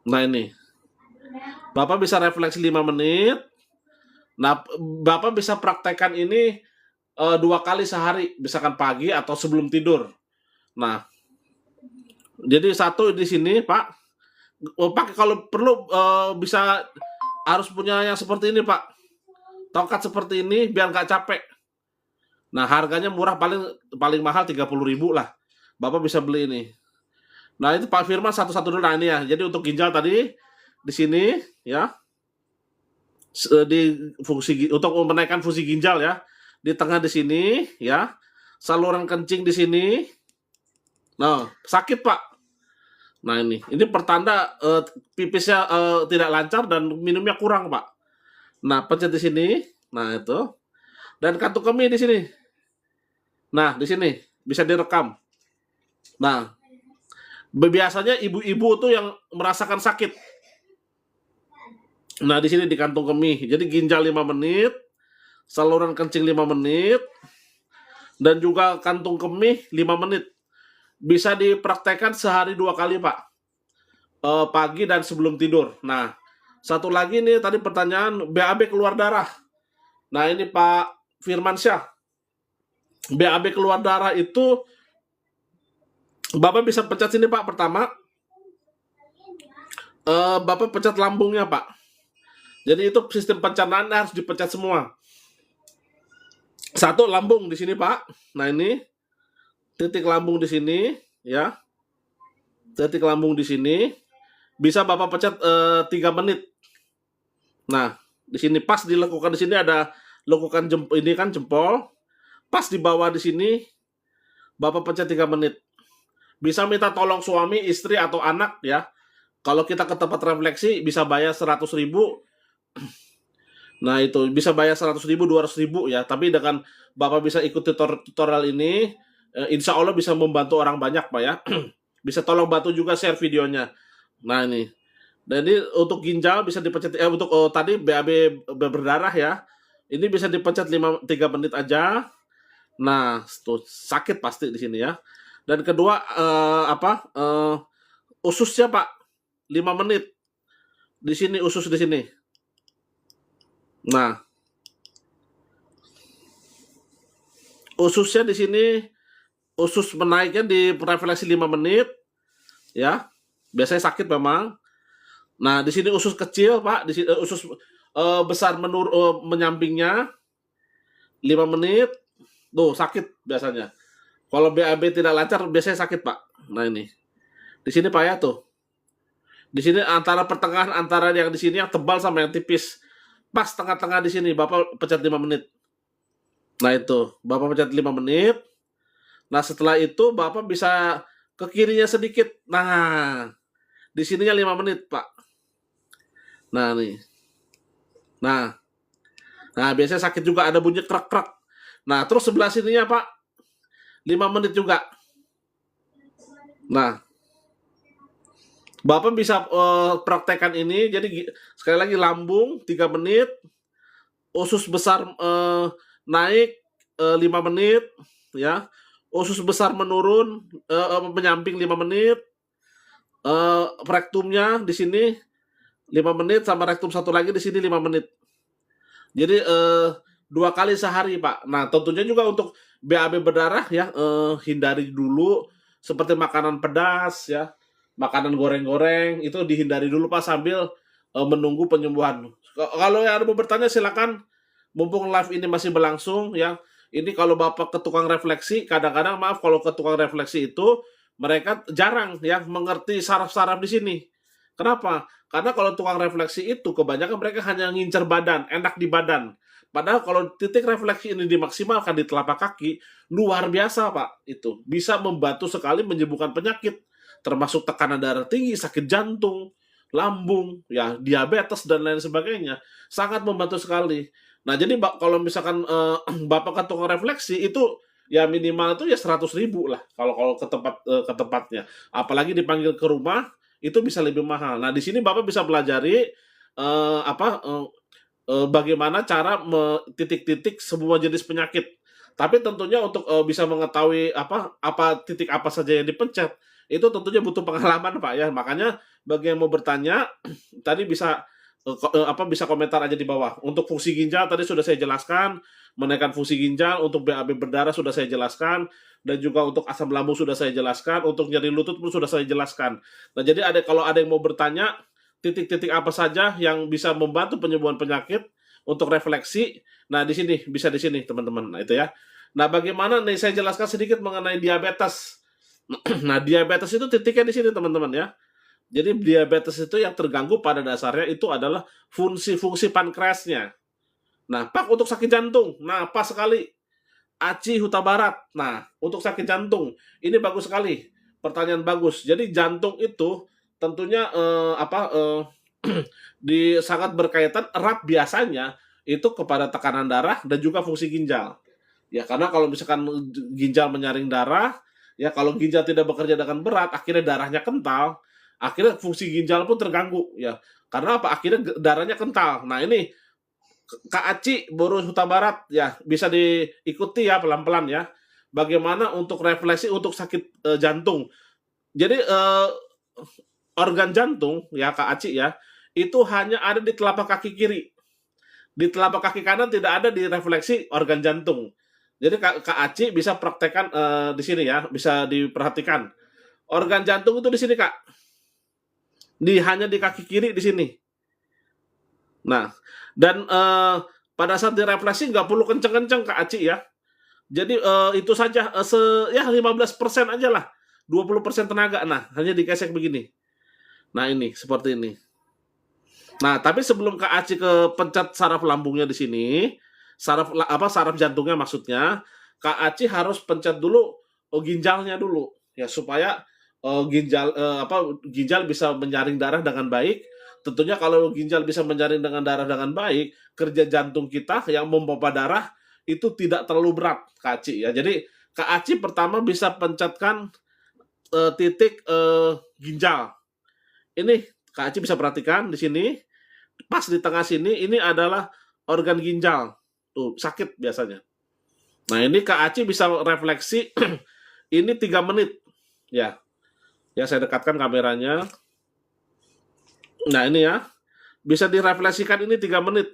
Nah ini, Bapak bisa refleksi 5 menit. Nah Bapak bisa praktekkan ini 2 kali sehari, misalkan pagi atau sebelum tidur. Nah, jadi satu di sini Pak, pakai kalau perlu bisa harus punya yang seperti ini Pak, tongkat seperti ini biar nggak capek. Nah harganya murah, paling mahal 30.000 lah. Bapak bisa beli ini. Nah itu Pak Firman satu-satu dulu. Nah ini ya. Jadi untuk ginjal tadi di sini ya, untuk menaikkan fungsi ginjal ya, di tengah di sini ya, saluran kencing di sini. Nah sakit Pak. Nah ini pertanda pipisnya tidak lancar dan minumnya kurang Pak. Nah pencet di sini. Nah itu. Dan kantung kemih di sini. Nah di sini bisa direkam. Nah biasanya ibu-ibu tuh yang merasakan sakit. Nah di sini di kantung kemih. Jadi ginjal 5 menit, saluran kencing 5 menit, dan juga kantung kemih 5 menit. Bisa dipraktekkan sehari 2 kali Pak. Pagi dan sebelum tidur. Nah satu lagi nih tadi pertanyaan BAB keluar darah. Nah ini Pak Firmansyah, BAB keluar darah itu Bapak bisa pencet sini Pak. Pertama Bapak pencet lambungnya Pak. Jadi itu sistem pencernaan harus dipencet semua. Satu lambung di sini Pak. Nah ini titik lambung di sini ya. Titik lambung di sini bisa Bapak pencet 3 menit. Nah di sini pas dilekukan, di sini ada lekukan ini kan jempol. Pas di bawah di sini Bapak pencet 3 menit. Bisa minta tolong suami, istri atau anak ya. Kalau kita ke tempat refleksi bisa bayar 100.000. Nah itu bisa bayar 100.000, 200.000 ya. Tapi dengan Bapak bisa ikut tutorial ini, insya Allah bisa membantu orang banyak Pak ya. Bisa tolong bantu juga share videonya. Nah ini. Jadi untuk ginjal bisa dipencet untuk tadi BAB berdarah ya. Ini bisa dipencet 3 menit aja. Nah, tuh sakit pasti di sini ya. Dan kedua ususnya Pak 5 menit. Di sini usus di sini. Nah, ususnya di sini, usus menaiknya di refleksi 5 menit ya. Biasanya sakit memang. Nah, di sini usus kecil, Pak, di sini usus besar menyampingnya 5 menit. Tuh, sakit biasanya. Kalau BAB tidak lancar biasanya sakit, Pak. Nah, ini. Di sini Pak ya tuh. Di sini antara pertengahan antara yang di sini yang tebal sama yang tipis. Pas tengah-tengah di sini Bapak pencet 5 menit. Nah, itu. Bapak pencet 5 menit. Nah, setelah itu Bapak bisa ke kirinya sedikit. Nah, di sininya 5 menit, Pak. Nah, nih. Nah. Nah, biasanya sakit juga ada bunyi krek-krek. Nah, terus sebelah sininya, Pak. 5 menit juga. Nah, Bapak bisa praktekkan ini. Jadi sekali lagi lambung 3 menit, usus besar naik 5 menit ya. Usus besar menurun menyamping 5 menit. Rektumnya di sini 5 menit sama rektum satu lagi di sini 5 menit. Jadi 2 kali sehari, Pak. Nah, tentunya juga untuk BAB berdarah ya hindari dulu seperti makanan pedas ya. Makanan goreng-goreng itu dihindari dulu Pak sambil menunggu penyembuhan. Kalau yang ada mau bertanya silakan, mumpung live ini masih berlangsung ya. Ini kalau Bapak ke tukang refleksi, kadang-kadang maaf kalau ke tukang refleksi itu mereka jarang ya mengerti saraf-saraf di sini. Kenapa? Karena kalau tukang refleksi itu kebanyakan mereka hanya ngincer badan, enak di badan. Padahal kalau titik refleksi ini dimaksimalkan di telapak kaki, luar biasa Pak itu. Bisa membantu sekali menyembuhkan penyakit termasuk tekanan darah tinggi, sakit jantung, lambung, ya diabetes dan lain sebagainya, sangat membantu sekali. Nah jadi kalau misalkan Bapak ke tukang refleksi itu ya minimal itu ya 100.000 lah kalau ke tempatnya. Apalagi dipanggil ke rumah itu bisa lebih mahal. Nah di sini Bapak bisa pelajari bagaimana cara titik-titik semua jenis penyakit. Tapi tentunya untuk bisa mengetahui apa titik apa saja yang dipencet itu tentunya butuh pengalaman Pak ya. Makanya bagi yang mau bertanya tadi bisa bisa komentar aja di bawah. Untuk fungsi ginjal tadi sudah saya jelaskan, menaikkan fungsi ginjal, untuk BAB berdarah sudah saya jelaskan, dan juga untuk asam lambung sudah saya jelaskan, untuk nyeri lutut pun sudah saya jelaskan. Nah, jadi kalau ada yang mau bertanya titik-titik apa saja yang bisa membantu penyembuhan penyakit untuk refleksi, nah di sini bisa di sini teman-teman. Nah, itu ya. Nah, bagaimana nih saya jelaskan sedikit mengenai diabetes. Nah, diabetes itu titiknya di sini teman-teman ya. Jadi diabetes itu yang terganggu pada dasarnya itu adalah fungsi-fungsi pankreasnya. Nah, Pak untuk sakit jantung, nah pas sekali. Aci Huta Barat. Nah, untuk sakit jantung, ini bagus sekali. Pertanyaan bagus. Jadi jantung itu tentunya sangat berkaitan erat biasanya itu kepada tekanan darah dan juga fungsi ginjal. Ya, karena kalau misalkan ginjal menyaring darah, ya kalau ginjal tidak bekerja dengan berat, akhirnya darahnya kental, akhirnya fungsi ginjal pun terganggu ya. Karena apa? Akhirnya darahnya kental. Nah, ini Kak Aci Boru Huta Barat ya, bisa diikuti ya pelan-pelan ya. Bagaimana untuk refleksi untuk sakit jantung. Jadi organ jantung ya Kak Aci ya, itu hanya ada di telapak kaki kiri. Di telapak kaki kanan tidak ada di refleksi organ jantung. Jadi Kak Aci bisa praktekkan di sini ya, bisa diperhatikan. Organ jantung itu di sini Kak. Hanya di kaki kiri di sini. Nah, dan pada saat direfleksi nggak perlu kenceng-kenceng Kak Aci ya. Jadi itu saja 15% aja lah. 20% tenaga. Nah, hanya digesek begini. Nah, ini seperti ini. Nah, tapi sebelum Kak Aci ke pencet saraf lambungnya di sini, saraf jantungnya maksudnya, Kak Aci harus pencet dulu ginjalnya dulu ya supaya ginjal bisa menyaring darah dengan baik. Tentunya kalau ginjal bisa menyaring dengan darah dengan baik, kerja jantung kita yang memompa darah itu tidak terlalu berat Kak Aci ya. Jadi Kak Aci pertama bisa pencetkan titik ginjal. Ini Kak Aci bisa perhatikan di sini, pas di tengah sini ini adalah organ ginjal tuh sakit biasanya. Nah ini Kak Aci bisa refleksi ini 3 menit ya. Ya saya dekatkan kameranya. Nah ini ya, bisa direfleksikan ini 3 menit.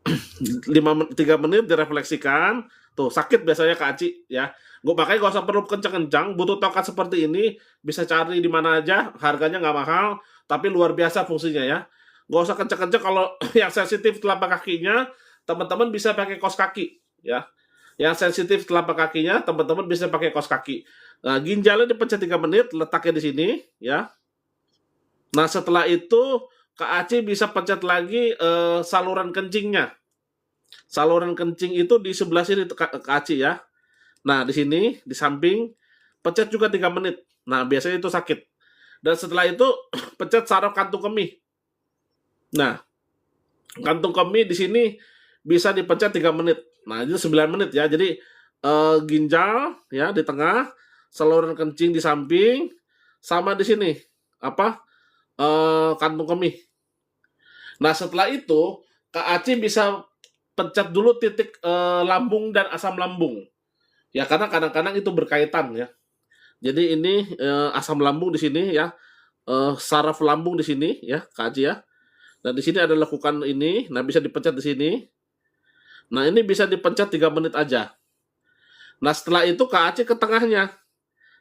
3 menit direfleksikan. Tuh sakit biasanya Kak Aci ya. Gue makanya gak usah perlu kencang-kencang, butuh tongkat seperti ini bisa cari di mana aja, harganya nggak mahal, tapi luar biasa fungsinya ya. Gak usah kencang-kencang kalau yang sensitif telapak kakinya, teman-teman bisa pakai kaos kaki ya. Yang sensitif telapak kakinya, teman-teman bisa pakai kaos kaki. Nah, ginjalnya dipencet 3 menit, letaknya di sini ya. Nah, setelah itu Kak Aci bisa pencet lagi saluran kencingnya. Saluran kencing itu di sebelah sini Kak Aci ya. Nah, di sini, di samping, pencet juga 3 menit. Nah, biasanya itu sakit. Dan setelah itu, pencet saraf kantung kemih. Nah, kantung kemih di sini bisa dipencet 3 menit. Nah, itu 9 menit ya. Jadi, ginjal ya di tengah, saluran kencing di samping, sama di sini, kantung kemih. Nah, setelah itu, Kak Aci bisa pencet dulu titik lambung dan asam lambung. Ya karena kadang-kadang itu berkaitan ya. Jadi ini asam lambung di sini ya, saraf lambung di sini ya, Kak Aci ya. Nah di sini ada lekukan ini, nah bisa dipencet di sini. Nah ini bisa dipencet 3 menit aja. Nah setelah itu Kak Aci ke tengahnya,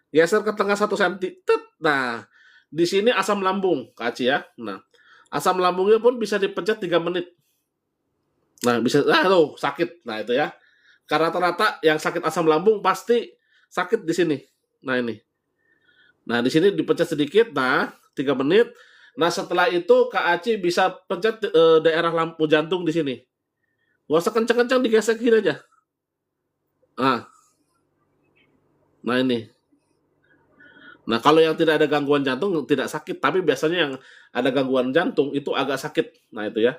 geser ke tengah 1 cm. Nah di sini asam lambung Kak Aci ya. Nah asam lambungnya pun bisa dipencet 3 menit. Nah bisa, tuh sakit. Nah itu ya. Karena rata-rata yang sakit asam lambung pasti sakit di sini. Nah ini. Nah di sini dipencet sedikit. Nah 3 menit. Nah setelah itu Kak Aci bisa pencet daerah lampu jantung di sini. Gak usah kencang-kencang, digesekin aja. Nah ini. Nah kalau yang tidak ada gangguan jantung tidak sakit. Tapi biasanya yang ada gangguan jantung itu agak sakit. Nah itu ya.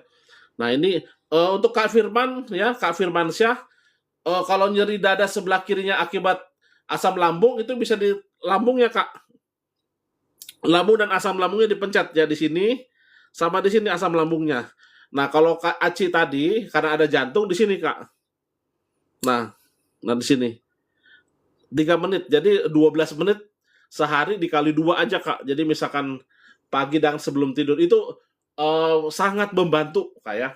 Nah ini untuk Kak Firman ya, Kak Firmansyah. Kalau nyeri dada sebelah kirinya akibat asam lambung itu bisa di lambungnya Kak. Lambung dan asam lambungnya dipencet ya di sini sama di sini asam lambungnya. Nah kalau Kak Aci tadi karena ada jantung di sini Kak. Nah di sini 3 menit jadi 12 menit sehari dikali 2 aja Kak. Jadi misalkan pagi dan sebelum tidur itu sangat membantu Kak ya.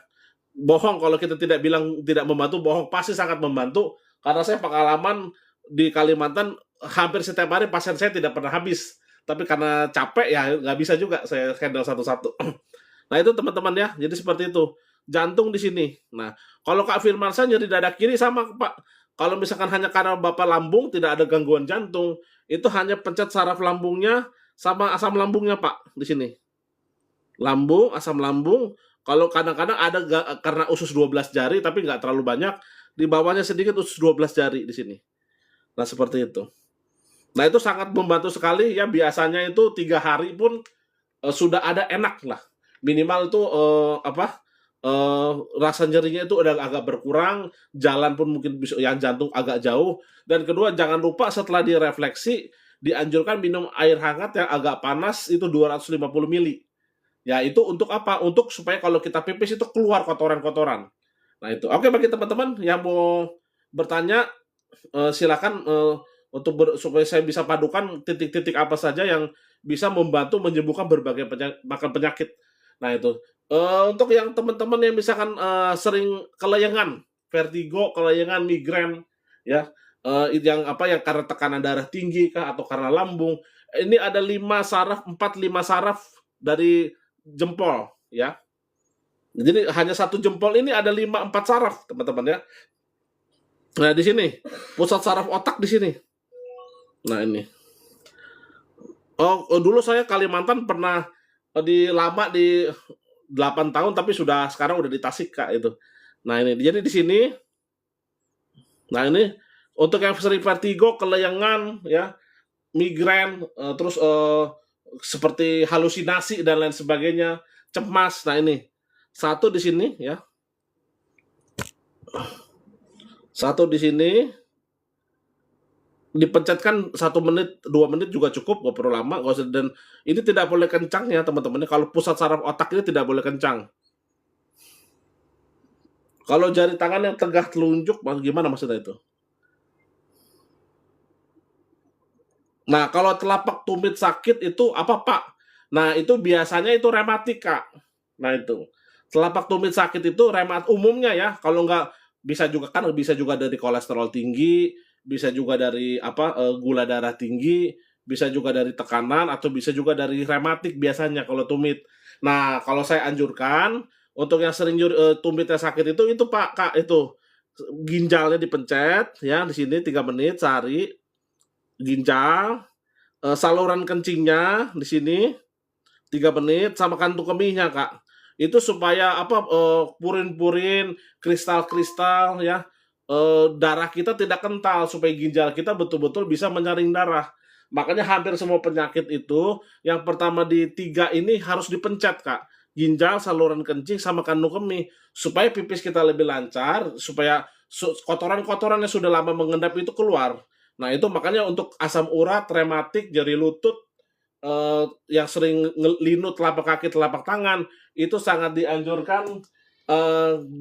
Bohong kalau kita tidak bilang tidak membantu, bohong, pasti sangat membantu karena saya pengalaman di Kalimantan hampir setiap hari pasien saya tidak pernah habis, tapi karena capek ya nggak bisa juga saya handle satu-satu. Nah itu teman-teman ya, jadi seperti itu. Jantung di sini. Nah kalau Kak Firmansyah nyeri dada kiri sama Pak, kalau misalkan hanya karena Bapak lambung tidak ada gangguan jantung, itu hanya pencet saraf lambungnya sama asam lambungnya Pak di sini. Lambung, asam lambung. Kalau kadang-kadang ada karena usus 12 jari tapi nggak terlalu banyak, di bawahnya sedikit usus 12 jari di sini. Nah seperti itu. Nah itu sangat membantu sekali ya, biasanya itu 3 hari pun sudah ada enak lah. Minimal itu rasa nyerinya itu udah agak berkurang, jalan pun mungkin bisa yang jantung agak jauh. Dan kedua jangan lupa setelah direfleksi dianjurkan minum air hangat yang agak panas itu 250 ml. Ya itu untuk apa? Untuk supaya kalau kita pipis itu keluar kotoran-kotoran. Nah itu. Oke bagi teman-teman yang mau bertanya silakan supaya saya bisa padukan titik-titik apa saja yang bisa membantu menyembuhkan berbagai penyakit. Nah itu. Untuk yang teman-teman yang misalkan sering kelayangan, vertigo, kelayangan, migrain, ya, yang karena tekanan darah tinggi kah atau karena lambung, ini ada 4-5 saraf dari jempol ya. Jadi hanya 1 jempol ini ada 4 saraf, teman-teman ya. Nah, di sini pusat saraf otak di sini. Nah, ini. Dulu saya Kalimantan pernah lama di 8 tahun tapi sekarang udah di Tasik Kak itu. Nah, ini. Jadi di sini. Nah, ini untuk yang sering vertigo, kelayangan ya, migrain, terus seperti halusinasi dan lain sebagainya, cemas. Nah ini 1 di sini ya, 1 di sini dipencetkan 1 menit 2 menit juga cukup, gak perlu lama, gak usah. Dan ini tidak boleh kencang ya teman-teman. Kalau pusat saraf otak ini tidak boleh kencang. Kalau jari tangan yang tegak telunjuk, gimana maksudnya itu? Nah, kalau telapak tumit sakit itu apa, Pak? Nah, itu biasanya itu rematik, Kak. Nah, itu. Telapak tumit sakit itu umumnya ya, kalau nggak bisa juga kan bisa juga dari kolesterol tinggi, bisa juga dari apa gula darah tinggi, bisa juga dari tekanan atau bisa juga dari rematik biasanya kalau tumit. Nah, kalau saya anjurkan untuk yang sering tumitnya sakit itu Pak, Kak, itu ginjalnya dipencet ya di sini 3 menit sehari, ginjal, saluran kencingnya di sini 3 menit sama kantung kemihnya, Kak. Itu supaya apa purin-purin, kristal-kristal ya darah kita tidak kental supaya ginjal kita betul-betul bisa menyaring darah. Makanya hampir semua penyakit itu yang pertama di tiga ini harus dipencet, Kak. Ginjal, saluran kencing sama kandung kemih supaya pipis kita lebih lancar, supaya kotoran-kotoran yang sudah lama mengendap itu keluar. Nah, itu makanya untuk asam urat, rematik, jari lutut, yang sering linut telapak kaki, telapak tangan, itu sangat dianjurkan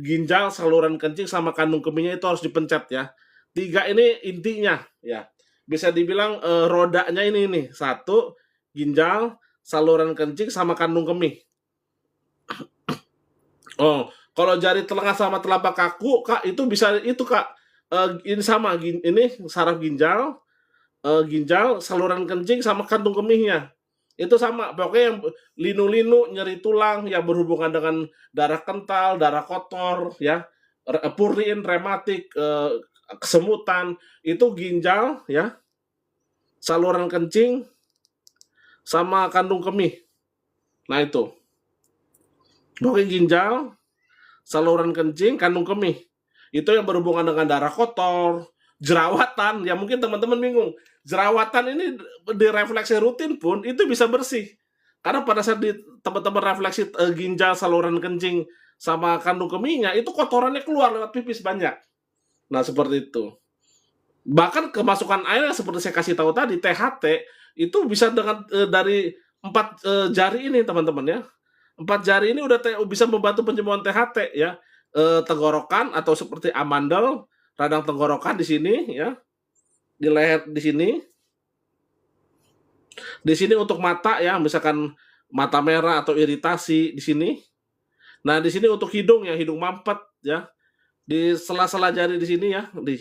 ginjal, saluran kencing, sama kandung kemihnya itu harus dipencet ya. Tiga ini intinya ya. Bisa dibilang rodanya ini nih, satu ginjal, saluran kencing, sama kandung kemih. Oh, kalau jari telengah sama telapak kaku, Kak, itu bisa itu Kak. Ini sama ini saraf ginjal, ginjal, saluran kencing sama kantung kemihnya. Itu sama, pokoknya yang linu-linu, nyeri tulang yang berhubungan dengan darah kental, darah kotor, ya, purin, rematik, kesemutan, itu ginjal, ya, saluran kencing, sama kandung kemih. Nah itu, pokoknya ginjal, saluran kencing, kandung kemih. Itu yang berhubungan dengan darah kotor, jerawatan. Ya mungkin teman-teman bingung, jerawatan ini direfleksi rutin pun itu bisa bersih. Karena pada saat teman-teman refleksi ginjal, saluran kencing, sama kandung kemihnya, itu kotorannya keluar lewat pipis banyak. Nah, seperti itu. Bahkan kemasukan air seperti saya kasih tahu tadi, THT, itu bisa dengan dari 4 jari ini teman-teman ya. 4 jari ini udah bisa membantu penyembuhan THT ya. Tenggorokan atau seperti amandel, radang tenggorokan di sini ya, di leher di sini. Di sini untuk mata ya, misalkan mata merah atau iritasi di sini. Nah, di sini untuk hidung ya, hidung mampet ya. Di sela-sela jari di sini ya, di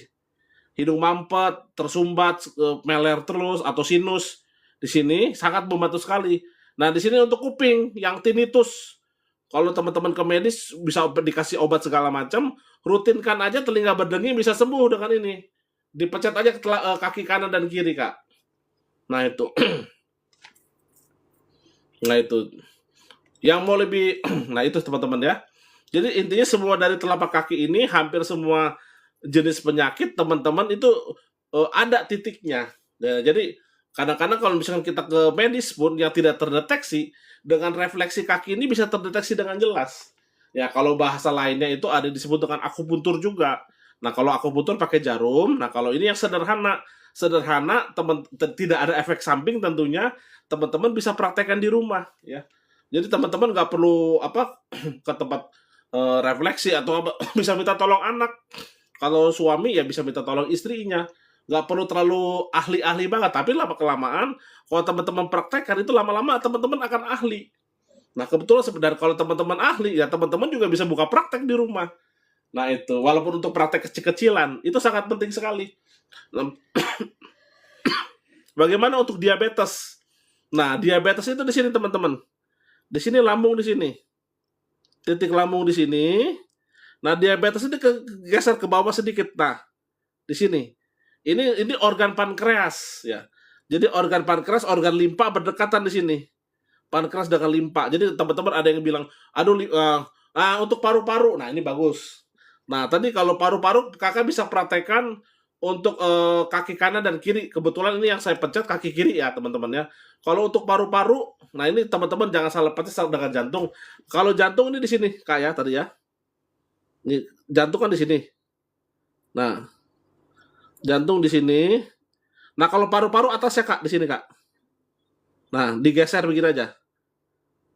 hidung mampet, tersumbat, meler terus atau sinus di sini sangat membantu sekali. Nah, di sini untuk kuping yang tinnitus. Kalau teman-teman ke medis bisa dikasih obat segala macam, rutinkan aja telinga berdenging bisa sembuh dengan ini. Dipencet aja kaki kanan dan kiri, Kak. Nah, itu. Nah, itu. Yang mau lebih nah itu teman-teman ya. Jadi intinya semua dari telapak kaki ini hampir semua jenis penyakit teman-teman itu ada titiknya. Ya, jadi kadang-kadang kalau misalkan kita ke medis pun yang tidak terdeteksi, dengan refleksi kaki ini bisa terdeteksi dengan jelas. Ya, kalau bahasa lainnya itu ada disebut dengan akupuntur juga. Nah, kalau akupuntur pakai jarum, nah kalau ini yang sederhana, tidak ada efek samping tentunya, teman-teman bisa praktekkan di rumah ya. Jadi teman-teman nggak perlu apa ke tempat refleksi atau apa, bisa minta tolong anak. Kalau suami ya bisa minta tolong istrinya. Nggak perlu terlalu ahli-ahli banget, tapi lama kelamaan kalau teman-teman praktekkan itu lama-lama teman-teman akan ahli. Nah, kebetulan sebenarnya kalau teman-teman ahli ya teman-teman juga bisa buka praktek di rumah. Nah, itu walaupun untuk praktek kecil-kecilan itu sangat penting sekali. Nah, bagaimana untuk diabetes? Nah, diabetes itu di sini teman-teman. Di sini lambung di sini. Titik lambung di sini. Nah, diabetes ini geser ke bawah sedikit. Nah, di sini. Ini organ pankreas ya. Jadi organ pankreas, organ limpa berdekatan di sini. Pankreas dengan limpa. Jadi teman-teman ada yang bilang, aduh untuk paru-paru. Nah, ini bagus. Nah, tadi kalau paru-paru kakak bisa praktekkan untuk kaki kanan dan kiri. Kebetulan ini yang saya pencet kaki kiri ya teman-teman ya. Kalau untuk paru-paru, nah ini teman-teman jangan salah pencet dengan jantung. Kalau jantung ini di sini Kak ya tadi ya. Ini jantung kan di sini. Nah, jantung di sini. Nah, kalau paru-paru atasnya Kak di sini Kak. Nah, digeser begini aja.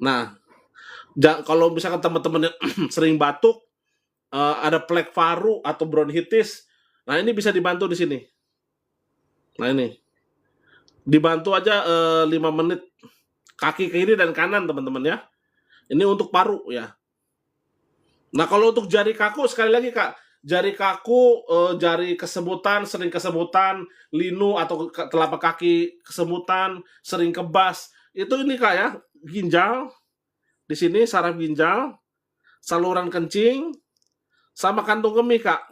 Nah, kalau misalkan teman-teman sering batuk, ada plek paru atau bronkitis. Nah, ini bisa dibantu di sini. Nah, ini. Dibantu aja 5 menit. Kaki kiri dan kanan, teman-teman ya. Ini untuk paru ya. Nah, kalau untuk jari kaku, sekali lagi Kak, jari kaku, jari kesemutan, sering kesemutan, linu atau telapak kaki kesemutan, sering kebas, itu ini Kak ya, ginjal, di sini saraf ginjal, saluran kencing, sama kantung kemih Kak.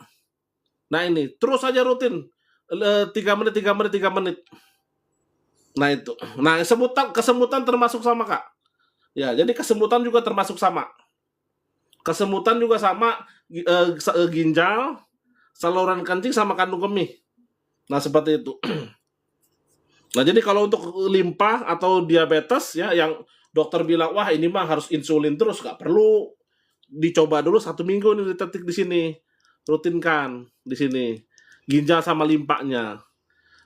Nah ini, terus aja rutin, 3 menit, 3 menit, 3 menit. Nah itu, nah kesemutan termasuk sama Kak. Ya, jadi kesemutan juga termasuk sama. Kesemutan juga sama, ginjal, saluran kencing sama kandung kemih. Nah, seperti itu. Nah, jadi kalau untuk limpa atau diabetes ya yang dokter bilang, "Wah, ini mah harus insulin terus," nggak perlu. Dicoba dulu 1 minggu nih ditetik di sini. Rutinkan di sini. Ginjal sama limpanya.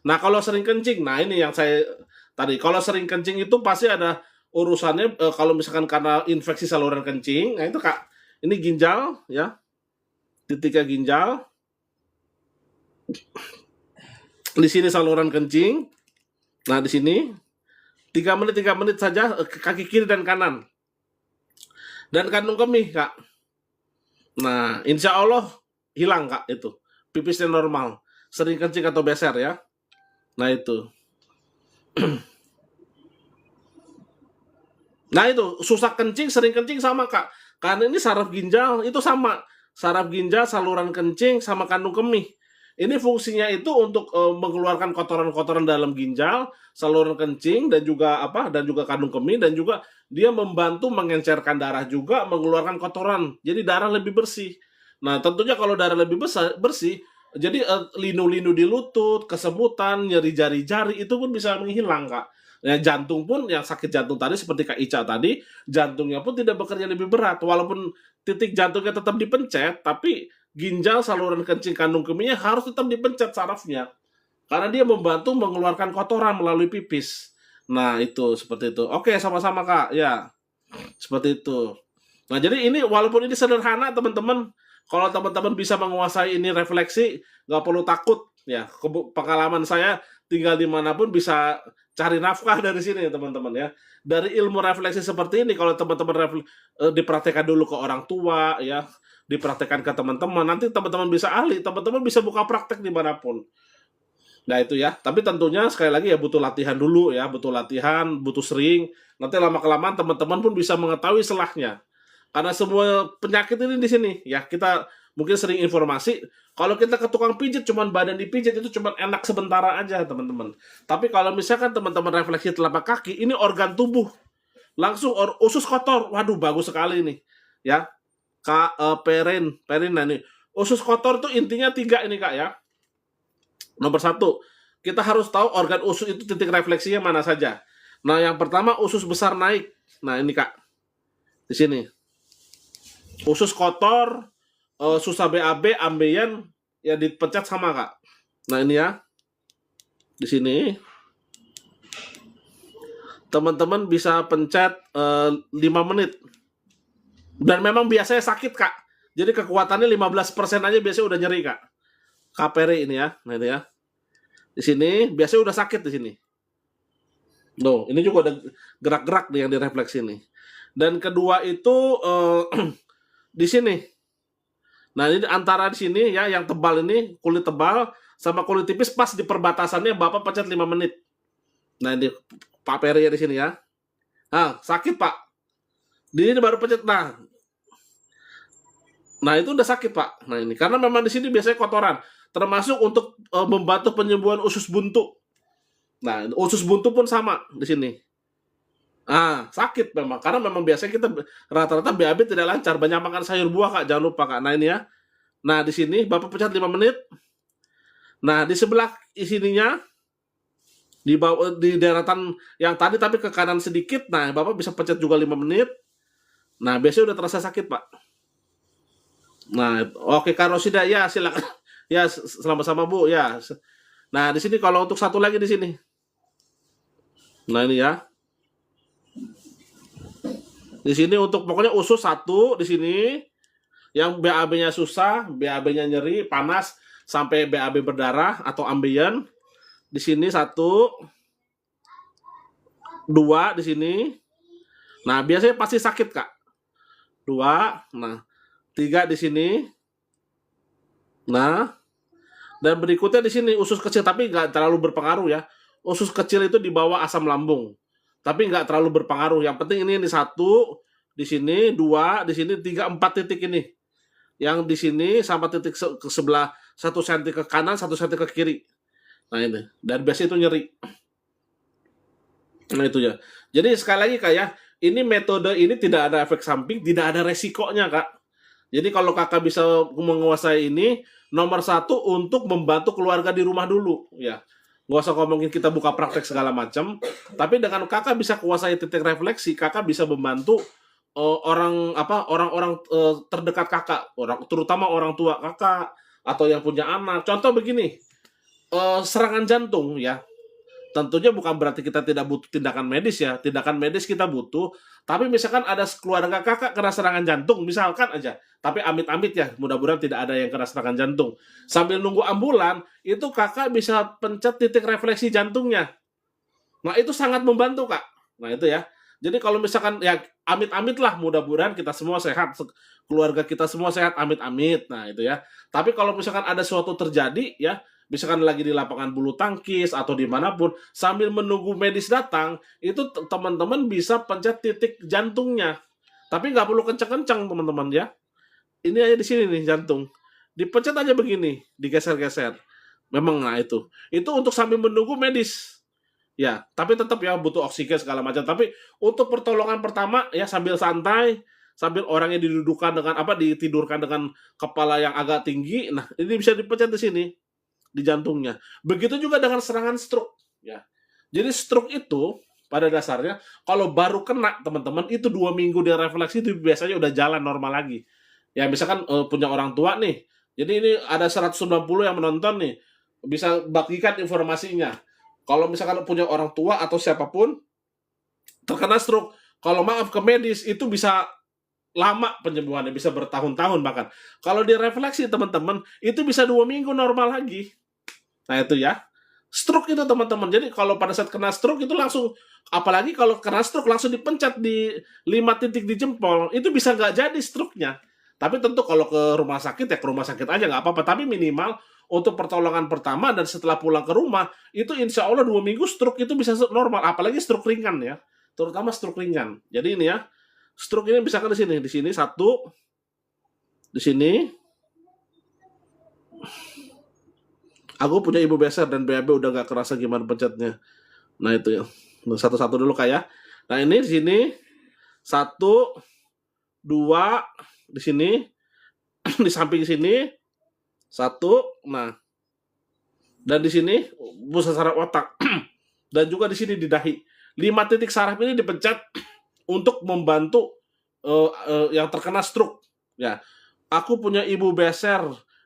Nah, kalau sering kencing, nah ini yang saya tadi, kalau sering kencing itu pasti ada urusannya, kalau misalkan karena infeksi saluran kencing, nah itu Kak, ini ginjal ya, titiknya ginjal. Di sini saluran kencing. Nah, di sini 3 menit 3 menit saja, kaki kiri dan kanan. Dan kandung kemih, Kak. Nah, insya Allah hilang Kak itu. Pipisnya normal. Sering kencing atau beser ya. Nah, itu. Nah, itu susah kencing, sering kencing sama Kak. Karena ini saraf ginjal itu sama. Saraf ginjal, saluran kencing sama kandung kemih. Ini fungsinya itu untuk mengeluarkan kotoran-kotoran dalam ginjal, saluran kencing dan juga kandung kemih, dan juga dia membantu mengencerkan darah juga, mengeluarkan kotoran. Jadi darah lebih bersih. Nah, tentunya kalau darah lebih bersih, jadi linu-linu di lutut, kesemutan, nyeri jari-jari itu pun bisa menghilang, Kak. Ya, jantung pun yang sakit jantung tadi seperti Kak Ica tadi, jantungnya pun tidak bekerja lebih berat. Walaupun titik jantungnya tetap dipencet, tapi ginjal, saluran kencing, kandung kemihnya harus tetap dipencet sarafnya. Karena dia membantu mengeluarkan kotoran melalui pipis. Nah, itu seperti itu. Oke, sama-sama Kak. Ya, seperti itu. Nah, jadi ini walaupun ini sederhana teman-teman, kalau teman-teman bisa menguasai ini refleksi, nggak perlu takut. Ya, pengalaman saya tinggal dimanapun bisa cari nafkah dari sini teman-teman ya. Dari ilmu refleksi seperti ini, kalau teman-teman dipraktekkan dulu ke orang tua ya, dipraktekkan ke teman-teman, nanti teman-teman bisa ahli, teman-teman bisa buka praktek dimanapun. Nah itu ya, tapi tentunya sekali lagi ya butuh latihan dulu ya, butuh latihan, butuh sering. Nanti lama-kelamaan teman-teman pun bisa mengetahui selahnya. Karena semua penyakit ini di sini ya, kita mungkin sering informasi, kalau kita ke tukang pijit cuman badan dipijit itu cuman enak sementara aja teman-teman. Tapi kalau misalkan teman-teman refleksi telapak kaki, ini organ tubuh. Langsung usus kotor, waduh bagus sekali nih. Ya, perin, nah ini. Usus kotor tuh intinya 3 ini Kak ya. Nomor 1, kita harus tahu organ usus itu titik refleksinya mana saja. Nah, yang pertama usus besar naik. Nah, ini Kak. Di sini. Usus kotor, susah BAB, ambeien, ya dipencet sama Kak. Nah, ini ya. Di sini. Teman-teman bisa pencet 5 menit. Dan memang biasanya sakit Kak. Jadi kekuatannya 15% aja biasanya udah nyeri Kak. Kaperi ini ya. Nah, ini ya. Di sini biasanya udah sakit di sini. Loh, ini juga ada gerak-gerak nih yang direfleksi nih. Dan kedua itu di sini. Nah, ini antara di sini ya, yang tebal ini, kulit tebal sama kulit tipis pas di perbatasannya Bapak pencet 5 menit. Nah, ini Pak Peri ya di sini ya. Nah, sakit Pak. Di ini baru pencet. Nah, itu udah sakit Pak. Nah, ini karena memang di sini biasanya kotoran, termasuk untuk membantu penyembuhan usus buntu. Nah, usus buntu pun sama di sini. Sakit memang karena memang biasanya kita rata-rata BAB tidak lancar, banyak makan sayur buah Kak, jangan lupa Kak. Nah, ini ya. Nah, di sini Bapak pencet 5 menit. Nah, di sebelah sininya di bawah di daratan yang tadi tapi ke kanan sedikit. Nah, Bapak bisa pencet juga 5 menit. Nah, biasanya udah terasa sakit, Pak. Nah, oke Kak Rosida ya, silakan. Ya, sama-sama Bu ya. Nah, di sini kalau untuk satu lagi di sini. Nah, ini ya. Di sini untuk pokoknya usus 1 di sini. Yang BAB-nya susah, BAB-nya nyeri, panas, sampai BAB berdarah atau ambien. Di sini 1, 2 di sini. Nah, biasanya pasti sakit, Kak. 2, nah 3 di sini. Nah, dan berikutnya di sini usus kecil, tapi nggak terlalu berpengaruh ya. Usus kecil itu di bawah asam lambung, tapi nggak terlalu berpengaruh. Yang penting ini 1 di sini, 2 di sini, 3, 4 titik ini. Yang di sini sama titik ke sebelah 1 cm ke kanan, 1 cm ke kiri. Nah ini, dan biasanya itu nyeri. Nah itu ya. Jadi sekali lagi Kak ya, ini metode ini tidak ada efek samping, tidak ada resikonya Kak. Jadi kalau Kakak bisa menguasai ini, nomor 1 untuk membantu keluarga di rumah dulu ya. Nggak usah ngomongin kita buka praktek segala macam, tapi dengan Kakak bisa kuasai titik refleksi, Kakak bisa membantu orang-orang terdekat Kakak, terutama orang tua Kakak atau yang punya anak. Contoh begini, serangan jantung ya. Tentunya bukan berarti kita tidak butuh tindakan medis ya. Tindakan medis kita butuh, tapi misalkan ada keluarga Kakak kena serangan jantung, misalkan aja. Tapi amit-amit ya, mudah-mudahan tidak ada yang kena serangan jantung. Sambil nunggu ambulan, itu Kakak bisa pencet titik refleksi jantungnya. Nah, itu sangat membantu, Kak. Nah, itu ya. Jadi kalau misalkan ya amit-amit lah, mudah-mudahan kita semua sehat, keluarga kita semua sehat, amit-amit. Nah, itu ya. Tapi kalau misalkan ada suatu terjadi ya, misalkan lagi di lapangan bulu tangkis atau dimanapun, sambil menunggu medis datang, itu teman-teman bisa pencet titik jantungnya. Tapi nggak perlu kencang-kencang, teman-teman ya. Ini aja di sini nih jantung. Dipencet aja begini, digeser-geser. Memang nah itu. Itu untuk sambil menunggu medis. Ya, tapi tetap ya butuh oksigen segala macam. Tapi untuk pertolongan pertama ya sambil santai, sambil orangnya didudukan dengan ditidurkan dengan kepala yang agak tinggi. Nah, ini bisa dipencet di sini di jantungnya. Begitu juga dengan serangan stroke ya. Jadi stroke itu pada dasarnya kalau baru kena teman-teman itu 2 minggu dia refleksi itu biasanya udah jalan normal lagi. Ya misalkan punya orang tua nih. Jadi ini ada 190 yang menonton nih. Bisa bagikan informasinya. Kalau misalkan punya orang tua atau siapapun terkena stroke, kalau maaf ke medis itu bisa lama penyembuhannya, bisa bertahun-tahun bahkan. Kalau dia refleksi teman-teman, itu bisa 2 minggu normal lagi. Nah itu ya, stroke itu teman-teman. Jadi kalau pada saat kena stroke itu langsung, apalagi kalau kena stroke langsung dipencet di 5 titik di jempol, itu bisa nggak jadi stroke-nya. Tapi tentu kalau ke rumah sakit ya ke rumah sakit aja nggak apa-apa. Tapi minimal untuk pertolongan pertama dan setelah pulang ke rumah, itu insya Allah 2 minggu stroke itu bisa normal. Apalagi stroke ringan ya, terutama stroke ringan. Jadi ini ya, stroke ini misalkan di sini 1, di sini. Aku punya ibu beser dan BAB udah gak kerasa gimana pencetnya. Nah itu ya. Satu-satu dulu kayak. Nah ini di sini 1, 2 di sini di samping sini 1. Nah dan di sini pusat saraf otak dan juga di sini di dahi. 5 titik saraf ini dipencet untuk membantu yang terkena stroke. Ya, aku punya ibu beser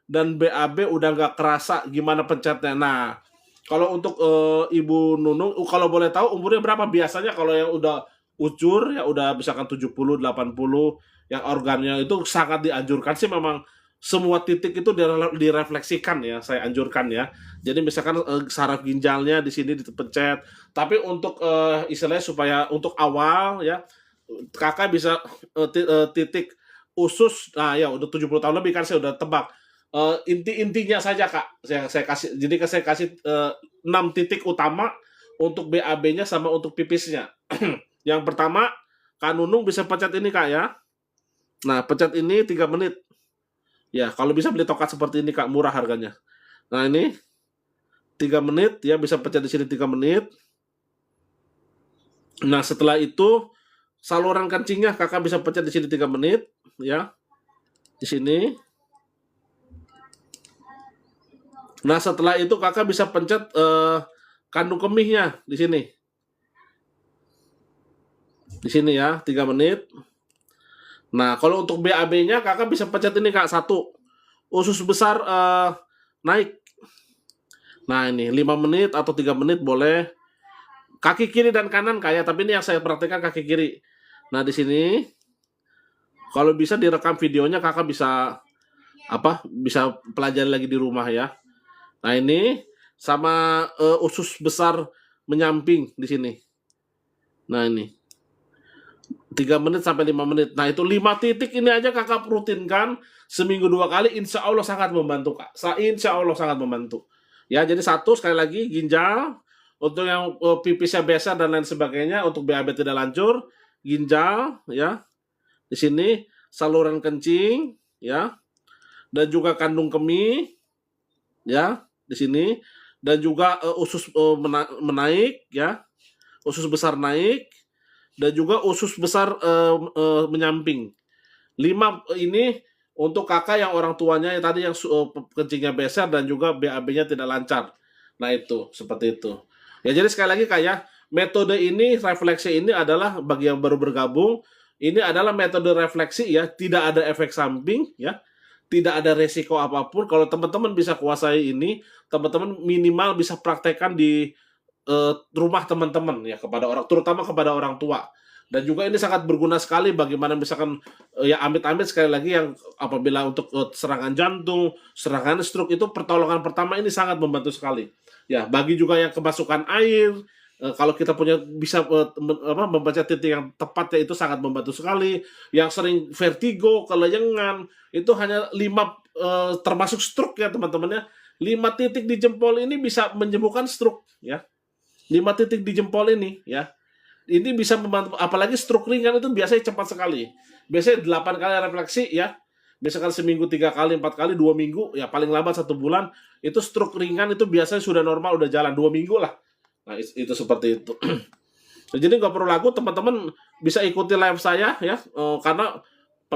dan BAB udah nggak kerasa gimana pencetnya. Nah, kalau untuk Ibu Nunung, kalau boleh tahu umurnya berapa biasanya kalau yang udah ucur, ya udah misalkan 70, 80, yang organnya itu sangat dianjurkan sih memang semua titik itu direfleksikan ya, saya anjurkan ya. Jadi misalkan saraf ginjalnya di sini dipencet, tapi untuk istilahnya supaya untuk awal ya, Kakak bisa titik usus, nah ya udah 70 tahun lebih kan saya udah tebak. Inti-intinya saja Kak, saya kasih, jadi saya kasih 6 titik utama untuk BAB-nya sama untuk pipisnya. Yang pertama, Kak Nunung bisa pencet ini Kak ya. Nah, pencet ini 3 menit. Ya, kalau bisa beli tokat seperti ini Kak, murah harganya. Nah, ini 3 menit ya, bisa pencet di sini 3 menit. Nah, setelah itu saluran kencingnya Kakak bisa pencet di sini 3 menit ya. Di sini. Nah, setelah itu Kakak bisa pencet kandung kemihnya di sini. Di sini ya, 3 menit. Nah, kalau untuk BAB-nya Kakak bisa pencet ini Kak, 1. Usus besar naik. Nah, ini 5 menit atau 3 menit boleh. Kaki kiri dan kanan kayak, tapi ini yang saya perhatikan kaki kiri. Nah, di sini Kalau bisa direkam videonya, Kakak bisa bisa pelajari lagi di rumah ya. Nah, ini sama usus besar menyamping di sini. Nah, ini 3 menit sampai 5 menit. Nah, itu 5 titik ini aja Kakak rutinkan seminggu 2 kali, insya Allah sangat membantu, Kak. Insya Allah sangat membantu. Ya, jadi satu sekali lagi ginjal, untuk yang pipisnya besar dan lain sebagainya, untuk BAB tidak lancur, ginjal, ya, di sini saluran kencing, ya, dan juga kandung kemih, ya, di sini, dan juga usus menaik, ya, usus besar naik, dan juga usus besar menyamping. 5 ini untuk kakak yang orang tuanya yang tadi yang kencingnya besar dan juga BAB-nya tidak lancar. Nah, itu seperti itu. Ya, jadi sekali lagi kayak metode ini, refleksi ini adalah bagi yang baru bergabung, ini adalah metode refleksi ya, tidak ada efek samping ya, tidak ada resiko apapun. Kalau teman-teman bisa kuasai ini, teman-teman minimal bisa praktekkan di rumah teman-teman ya, kepada orang, terutama kepada orang tua. Dan juga ini sangat berguna sekali bagaimana misalkan ya amit-amit sekali lagi yang apabila untuk serangan jantung, serangan stroke, itu pertolongan pertama ini sangat membantu sekali. Ya, bagi juga yang kemasukan air, kalau kita punya bisa membaca titik yang tepat ya, itu sangat membantu sekali. Yang sering vertigo, kelayangan, itu hanya 5 termasuk stroke ya teman-teman ya. 5 titik di jempol ini bisa menyembuhkan stroke ya. 5 titik di jempol ini ya. Ini bisa membantu, apalagi stroke ringan itu biasanya cepat sekali. Biasanya 8 kali refleksi ya. Misalkan seminggu 3 kali, 4 kali, 2 minggu, ya paling lambat 1 bulan, itu stroke ringan itu biasanya sudah normal, udah jalan 2 minggu lah. Nah, itu seperti itu. Jadi nggak perlu ragu, teman-teman bisa ikuti live saya ya, karena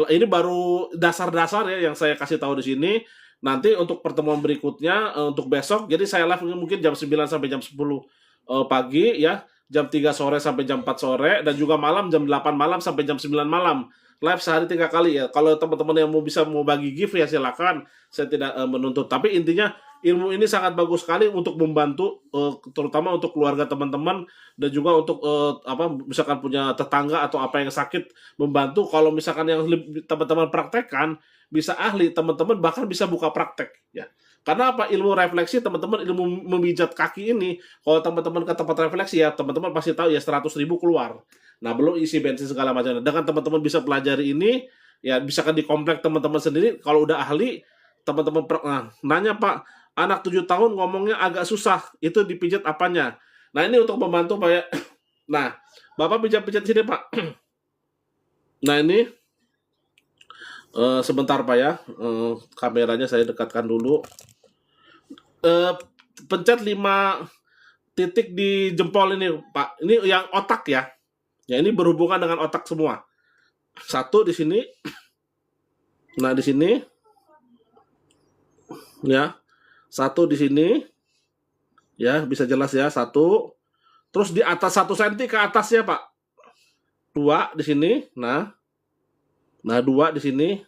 ini baru dasar-dasar ya yang saya kasih tahu di sini. Nanti untuk pertemuan berikutnya, untuk besok, jadi saya live mungkin jam 9 sampai jam 10 pagi ya, jam 3 sore sampai jam 4 sore, dan juga malam jam 8 malam sampai jam 9 malam. Live sehari 3 kali ya. Kalau teman-teman yang mau bagi gift ya silakan. Saya tidak menuntut. Tapi intinya ilmu ini sangat bagus sekali untuk membantu terutama untuk keluarga teman-teman, dan juga untuk misalkan punya tetangga atau apa yang sakit, membantu. Kalau misalkan yang teman-teman praktekkan bisa ahli, teman-teman bahkan bisa buka praktek ya. Karena apa? Ilmu refleksi teman-teman, ilmu memijat kaki ini, kalau teman-teman ke tempat refleksi ya, teman-teman pasti tahu ya 100.000 keluar. Nah, belum isi bensin segala macam. Dengan teman-teman bisa pelajari ini, ya bisa kan di komplek teman-teman sendiri. Kalau udah ahli, teman-teman nanya, Pak, anak 7 tahun ngomongnya agak susah, itu dipijat apanya? Nah, ini untuk membantu Pak ya. Nah, Bapak pijat-pijat sini Pak. Nah, ini sebentar Pak ya, kameranya saya dekatkan dulu. Pencet 5 titik di jempol ini Pak. Ini yang otak ya. Ya, ini berhubungan dengan otak semua. 1 di sini. Nah, di sini. Ya. 1 di sini. Ya, bisa jelas ya. 1. Terus di atas 1 cm ke atasnya, Pak. 2 di sini. Nah, 2 di sini.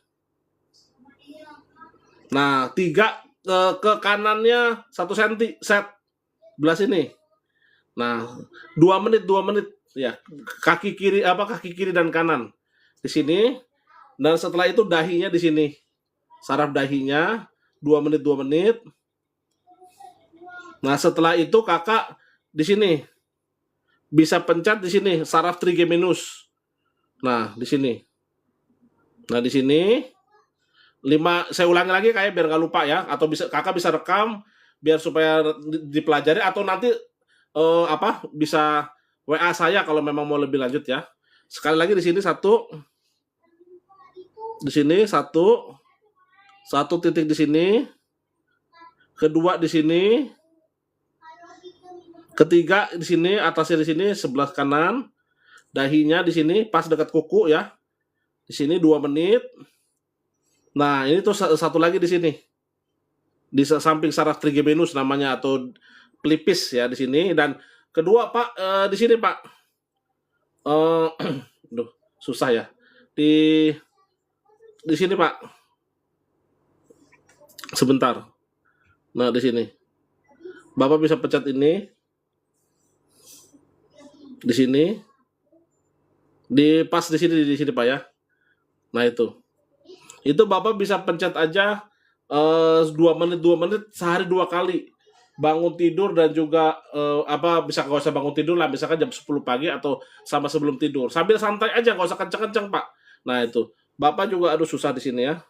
Nah, 3 ke kanannya 1 cm set belah sini. Nah, 2 menit ya. Kaki kiri dan kanan di sini. Dan setelah itu dahinya di sini. Saraf dahinya 2 menit. Nah, setelah itu kakak di sini bisa pencet di sini saraf trigeminus. Nah, di sini. Nah, di sini 5, saya ulangi lagi kayak biar nggak lupa ya, atau kakak bisa rekam biar supaya dipelajari, atau nanti bisa WA saya kalau memang mau lebih lanjut ya. Sekali lagi di sini 1, di sini 1 titik di sini, kedua di sini, ketiga di sini, atasnya di sini sebelah kanan, dahinya di sini pas dekat kuku ya, di sini 2 menit. Nah, ini tuh 1 lagi di sini, di samping saraf trigeminus namanya, atau pelipis ya di sini. Dan kedua Pak, di sini Pak, susah ya, di sini Pak, sebentar. Nah, di sini Bapak bisa pencet ini, di sini, di pas di sini Pak ya. Nah itu Bapak bisa pencet aja 2 menit sehari 2 kali. Bangun tidur dan juga apa bisa nggak usah bangun tidur lah, misalkan jam 10 pagi atau sama sebelum tidur. Sambil santai aja, nggak usah kenceng-kenceng Pak. Nah itu, Bapak juga aduh susah di sini ya.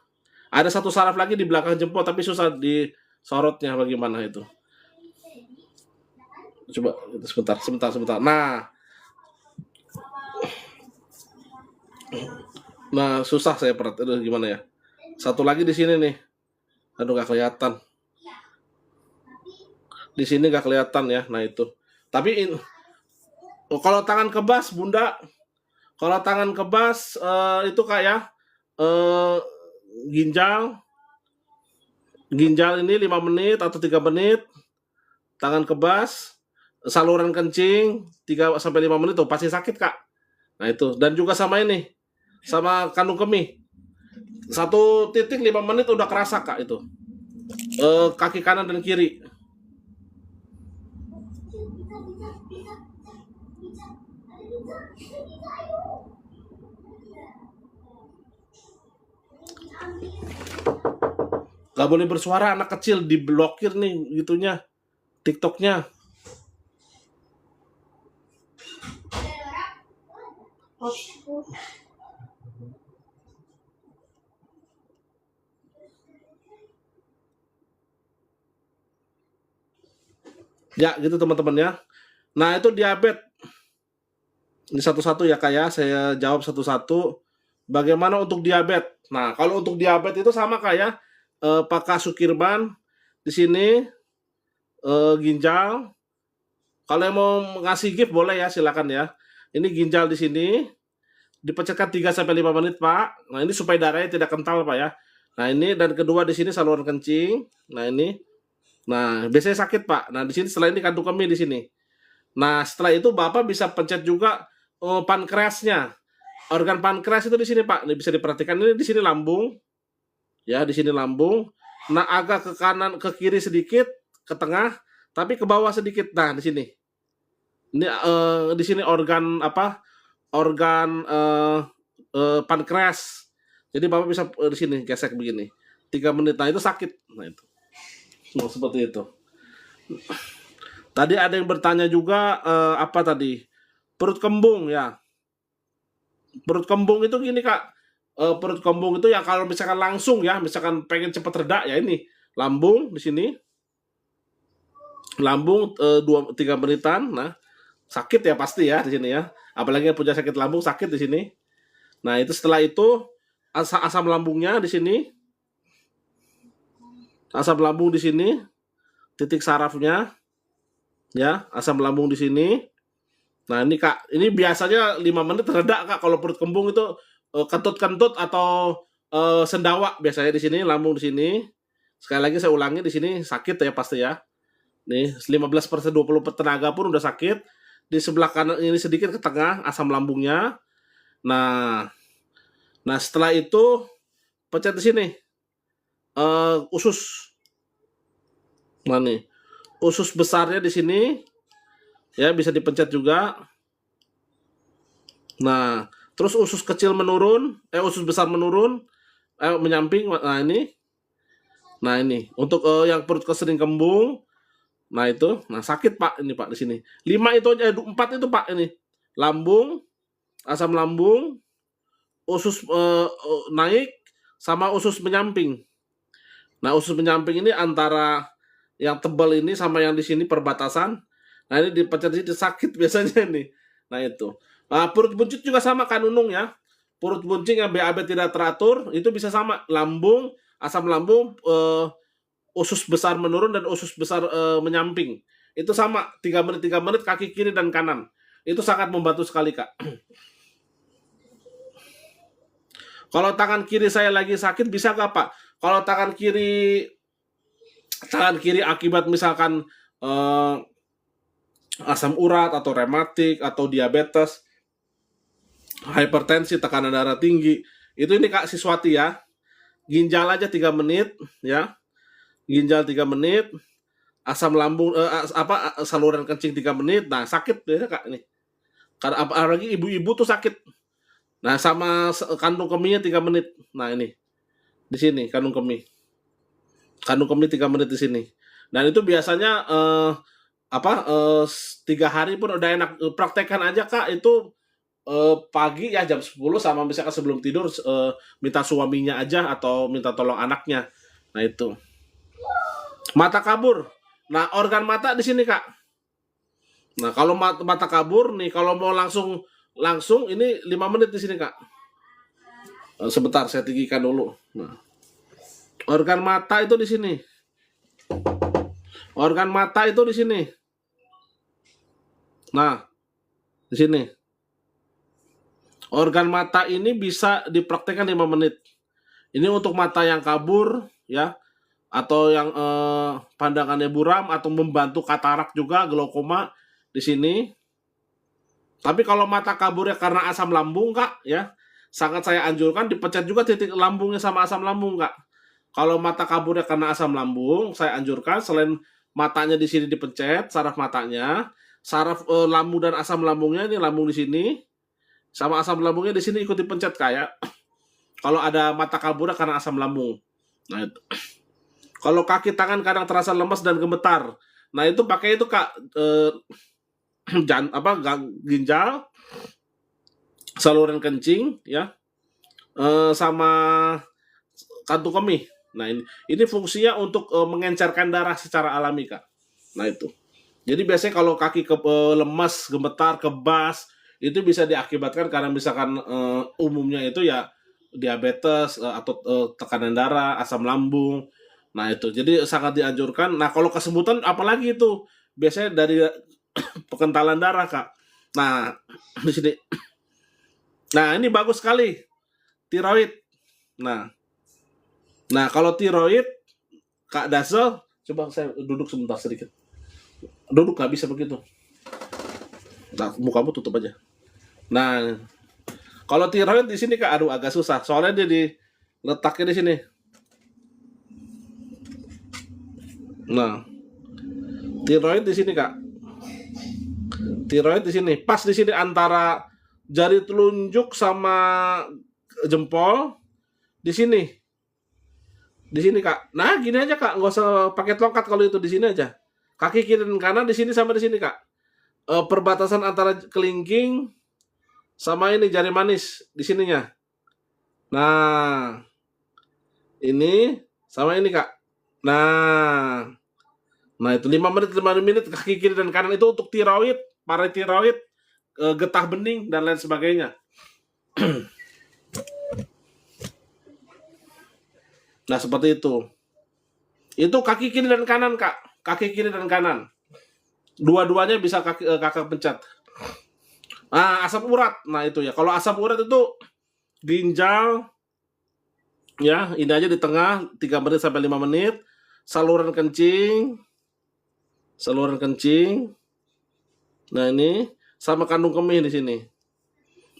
Ada satu saraf lagi di belakang jempol tapi susah disorotnya bagaimana itu. Coba sebentar. Nah susah saya perhati. Aduh gimana ya. Satu lagi di sini nih. Aduh nggak kelihatan. Di sini nggak kelihatan ya. Nah itu. Tapi oh, kalau tangan kebas, Bunda, kalau tangan kebas itu kayak eh, ginjal, ginjal ini 5 menit atau 3 menit, tangan kebas, saluran kencing 3 sampai 5 menit tuh pasti sakit Kak. Nah itu dan juga sama ini, sama kandung kemih. 1,5 menit udah kerasa Kak itu. Kaki kanan dan kiri. Gak boleh bersuara anak kecil diblokir nih gitunya TikToknya. Ya gitu teman-teman ya. Nah itu diabetes. Ini satu-satu ya Kak ya, saya jawab satu-satu. Bagaimana untuk diabetes? Nah kalau untuk diabetes itu sama Kak ya, Pak Sukirman di sini ginjal. Kalau yang mau ngasih gift boleh ya silakan ya. Ini ginjal di sini dipencetkan 3 sampai 5 menit, Pak. Nah, ini supaya darahnya tidak kental, Pak ya. Nah, ini dan kedua di sini saluran kencing. Nah, ini. Nah, biasanya sakit, Pak. Nah, di sini setelah ini kandung kemih di sini. Nah, setelah itu Bapak bisa pencet juga pankreasnya. Organ pankreas itu di sini, Pak. Ini bisa diperhatikan ini di sini lambung. Ya, di sini lambung. Nah, agak ke kanan ke kiri sedikit, ke tengah, tapi ke bawah sedikit. Nah, di sini. Ini di sini organ apa? Organ pankreas. Jadi Bapak bisa di sini gesek begini. 3 menit. Nah, itu sakit. Nah, itu. Nah, seperti itu. Tadi ada yang bertanya juga apa tadi? Perut kembung ya. Perut kembung itu gini, Kak. Perut kembung itu ya kalau misalkan langsung ya, misalkan pengen cepat reda ya ini. Lambung di sini. Lambung 2-3 menitan. Nah, sakit ya pasti ya di sini ya. Apalagi yang punya sakit lambung sakit di sini. Nah, itu setelah itu asam lambungnya di sini. Asam lambung di sini, titik sarafnya ya, asam lambung di sini. Nah, ini Kak, ini biasanya 5 menit reda Kak kalau perut kembung itu kentut-kentut atau sendawa biasanya di sini, lambung di sini. Sekali lagi saya ulangi di sini sakit ya pasti ya. Nih 15% 20 tenaga pun udah sakit. Di sebelah kanan ini sedikit ke tengah asam lambungnya. Nah, nah setelah itu pencet di sini usus. Nah nih, usus besarnya di sini ya bisa dipencet juga. Nah, terus usus kecil menurun, usus besar menurun, menyamping. Nah ini untuk yang perut kesering kembung. Nah itu, nah sakit Pak ini Pak di sini. 5 itu aja, 4 itu Pak ini. Lambung, asam lambung, usus naik, sama usus menyamping. Nah usus menyamping ini antara yang tebal ini sama yang di sini perbatasan. Nah ini dipencet di sakit biasanya nih. Nah itu. Nah, perut buncit juga sama kan Nunung ya. Perut buncit yang BAB tidak teratur itu bisa sama lambung, asam lambung, usus besar menurun dan usus besar menyamping. Itu sama 3 menit kaki kiri dan kanan. Itu sangat membantu sekali Kak. Kalau tangan kiri saya lagi sakit bisa nggak Pak? Kalau tangan kiri akibat misalkan asam urat atau rematik atau diabetes, hipertensi, tekanan darah tinggi, itu ini Kak Siswati ya. Ginjal aja 3 menit ya. Ginjal 3 menit, asam lambung saluran kencing 3 menit. Nah, sakit ya Kak ini. Karena apalagi ibu-ibu tuh sakit. Nah, sama kandung kemihnya 3 menit. Nah, ini di sini kandung kemih. Kandung kemih 3 menit di sini. Dan itu biasanya 3 hari pun udah enak. Praktekkan aja Kak, itu pagi ya jam 10 sama misalkan sebelum tidur minta suaminya aja atau minta tolong anaknya. Nah, itu. Mata kabur. Nah, organ mata di sini Kak. Nah, kalau mata kabur nih, kalau mau langsung langsung ini 5 menit di sini Kak. Sebentar saya tinggikan dulu. Nah, organ mata itu di sini. Organ mata itu di sini. Nah, di sini. Organ mata ini bisa dipraktekkan 5 menit. Ini untuk mata yang kabur ya, atau yang pandangannya buram atau membantu katarak juga, glaukoma di sini. Tapi kalau mata kaburnya karena asam lambung Kak ya, sangat saya anjurkan dipencet juga titik lambungnya sama asam lambung Kak. Kalau mata kaburnya karena asam lambung, saya anjurkan selain matanya di sini dipencet, saraf matanya, saraf lambung dan asam lambungnya, ini lambung di sini, sama asam lambungnya di sini ikut dipencet kayak. Kalau ada mata kaburnya karena asam lambung. Nah, itu. Kalau kaki tangan kadang terasa lemas dan gemetar. Nah, itu pakai itu Kak, ginjal, saluran kencing ya, sama kantung kemih. Nah, ini fungsinya untuk mengencerkan darah secara alami Kak. Nah, itu. Jadi biasanya kalau kaki lemas, gemetar, kebas, itu bisa diakibatkan karena misalkan umumnya itu ya diabetes atau tekanan darah, asam lambung. Nah, itu. Jadi sangat dianjurkan. Nah, kalau kesemutan apalagi itu? Biasanya dari pekentalan darah, Kak. Nah, di sini. Nah, ini bagus sekali. Tiroid. Nah, kalau tiroid, Kak Dasel, coba saya duduk sebentar sedikit. Duduk nggak bisa begitu. Nah, mukamu tutup aja. Nah, kalau tiroid di sini Kak, aduh agak susah. Soalnya dia diletaknya di sini. Nah, tiroid di sini Kak. Tiroid di sini. Pas di sini antara jari telunjuk sama jempol di sini. Di sini Kak. Nah, gini aja Kak, nggak usah pakai tongkat kalau itu di sini aja. Kaki kiri dan kanan di sini sama di sini Kak. Perbatasan antara kelingking sama ini jari manis di sininya. Nah, ini sama ini Kak. Nah itu 5 menit kaki kiri dan kanan itu untuk tiroid, paratiroid, getah bening dan lain sebagainya. Nah, seperti itu. Itu kaki kiri dan kanan Kak. Kaki kiri dan kanan. Dua-duanya bisa kakak pencet. Nah, asam urat. Nah, itu ya. Kalau asam urat itu ginjal ya, ini aja di tengah 3 menit sampai 5 menit. Saluran kencing. Nah, ini sama kandung kemih di sini.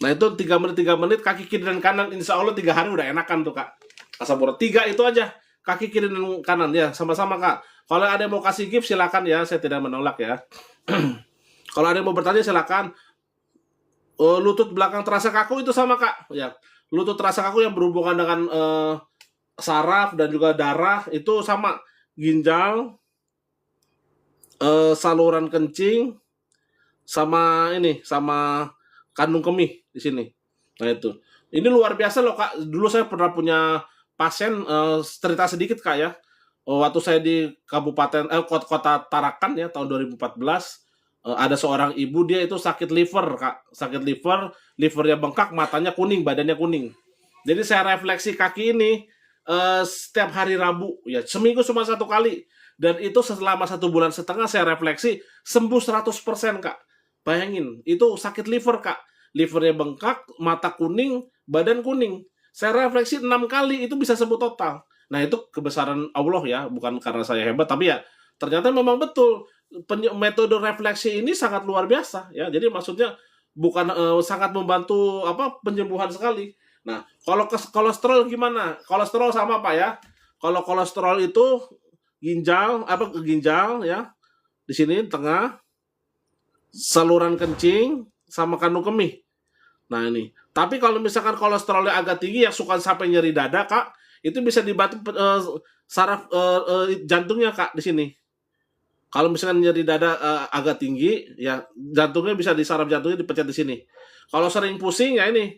Nah, itu 3 menit kaki kiri dan kanan, insya Allah 3 hari udah enakan tuh Kak. Asam urat 3 itu aja, kaki kiri dan kanan ya, sama-sama Kak. Kalau ada yang mau kasih gift silakan ya, saya tidak menolak ya. Kalau ada yang mau bertanya silakan. Lutut belakang terasa kaku itu sama Kak ya. Lutut terasa kaku yang berhubungan dengan saraf dan juga darah itu sama ginjal, saluran kencing, sama kandung kemih di sini. Nah, itu. Ini luar biasa loh Kak. Dulu saya pernah punya pasien, cerita sedikit Kak ya. Waktu saya di kota Tarakan ya tahun 2014, ada seorang ibu, dia itu sakit liver Kak. Sakit livernya bengkak, matanya kuning, badannya kuning. Jadi saya refleksi kaki ini setiap hari Rabu ya, seminggu cuma 1 kali. Dan itu selama 1,5 bulan saya refleksi sembuh 100% Kak. Bayangin, itu sakit liver Kak. Livernya bengkak, mata kuning, badan kuning. Saya refleksi 6 kali itu bisa sembuh total. Nah, itu kebesaran Allah ya, bukan karena saya hebat, tapi ya ternyata memang betul. Metode refleksi ini sangat luar biasa ya. Jadi maksudnya bukan sangat membantu penyembuhan sekali. Nah, kalau kolesterol gimana? Kolesterol sama Pak ya. Kalau kolesterol itu ginjal ya. Di sini tengah, saluran kencing sama kandung kemih. Nah, ini Tapi kalau misalkan kolesterolnya agak tinggi yang suka sampai nyeri dada, Kak, itu bisa dibantu saraf jantungnya, Kak, di sini. Kalau misalkan nyeri dada agak tinggi, ya jantungnya bisa di saraf jantungnya dipencet di sini. Kalau sering pusing ya ini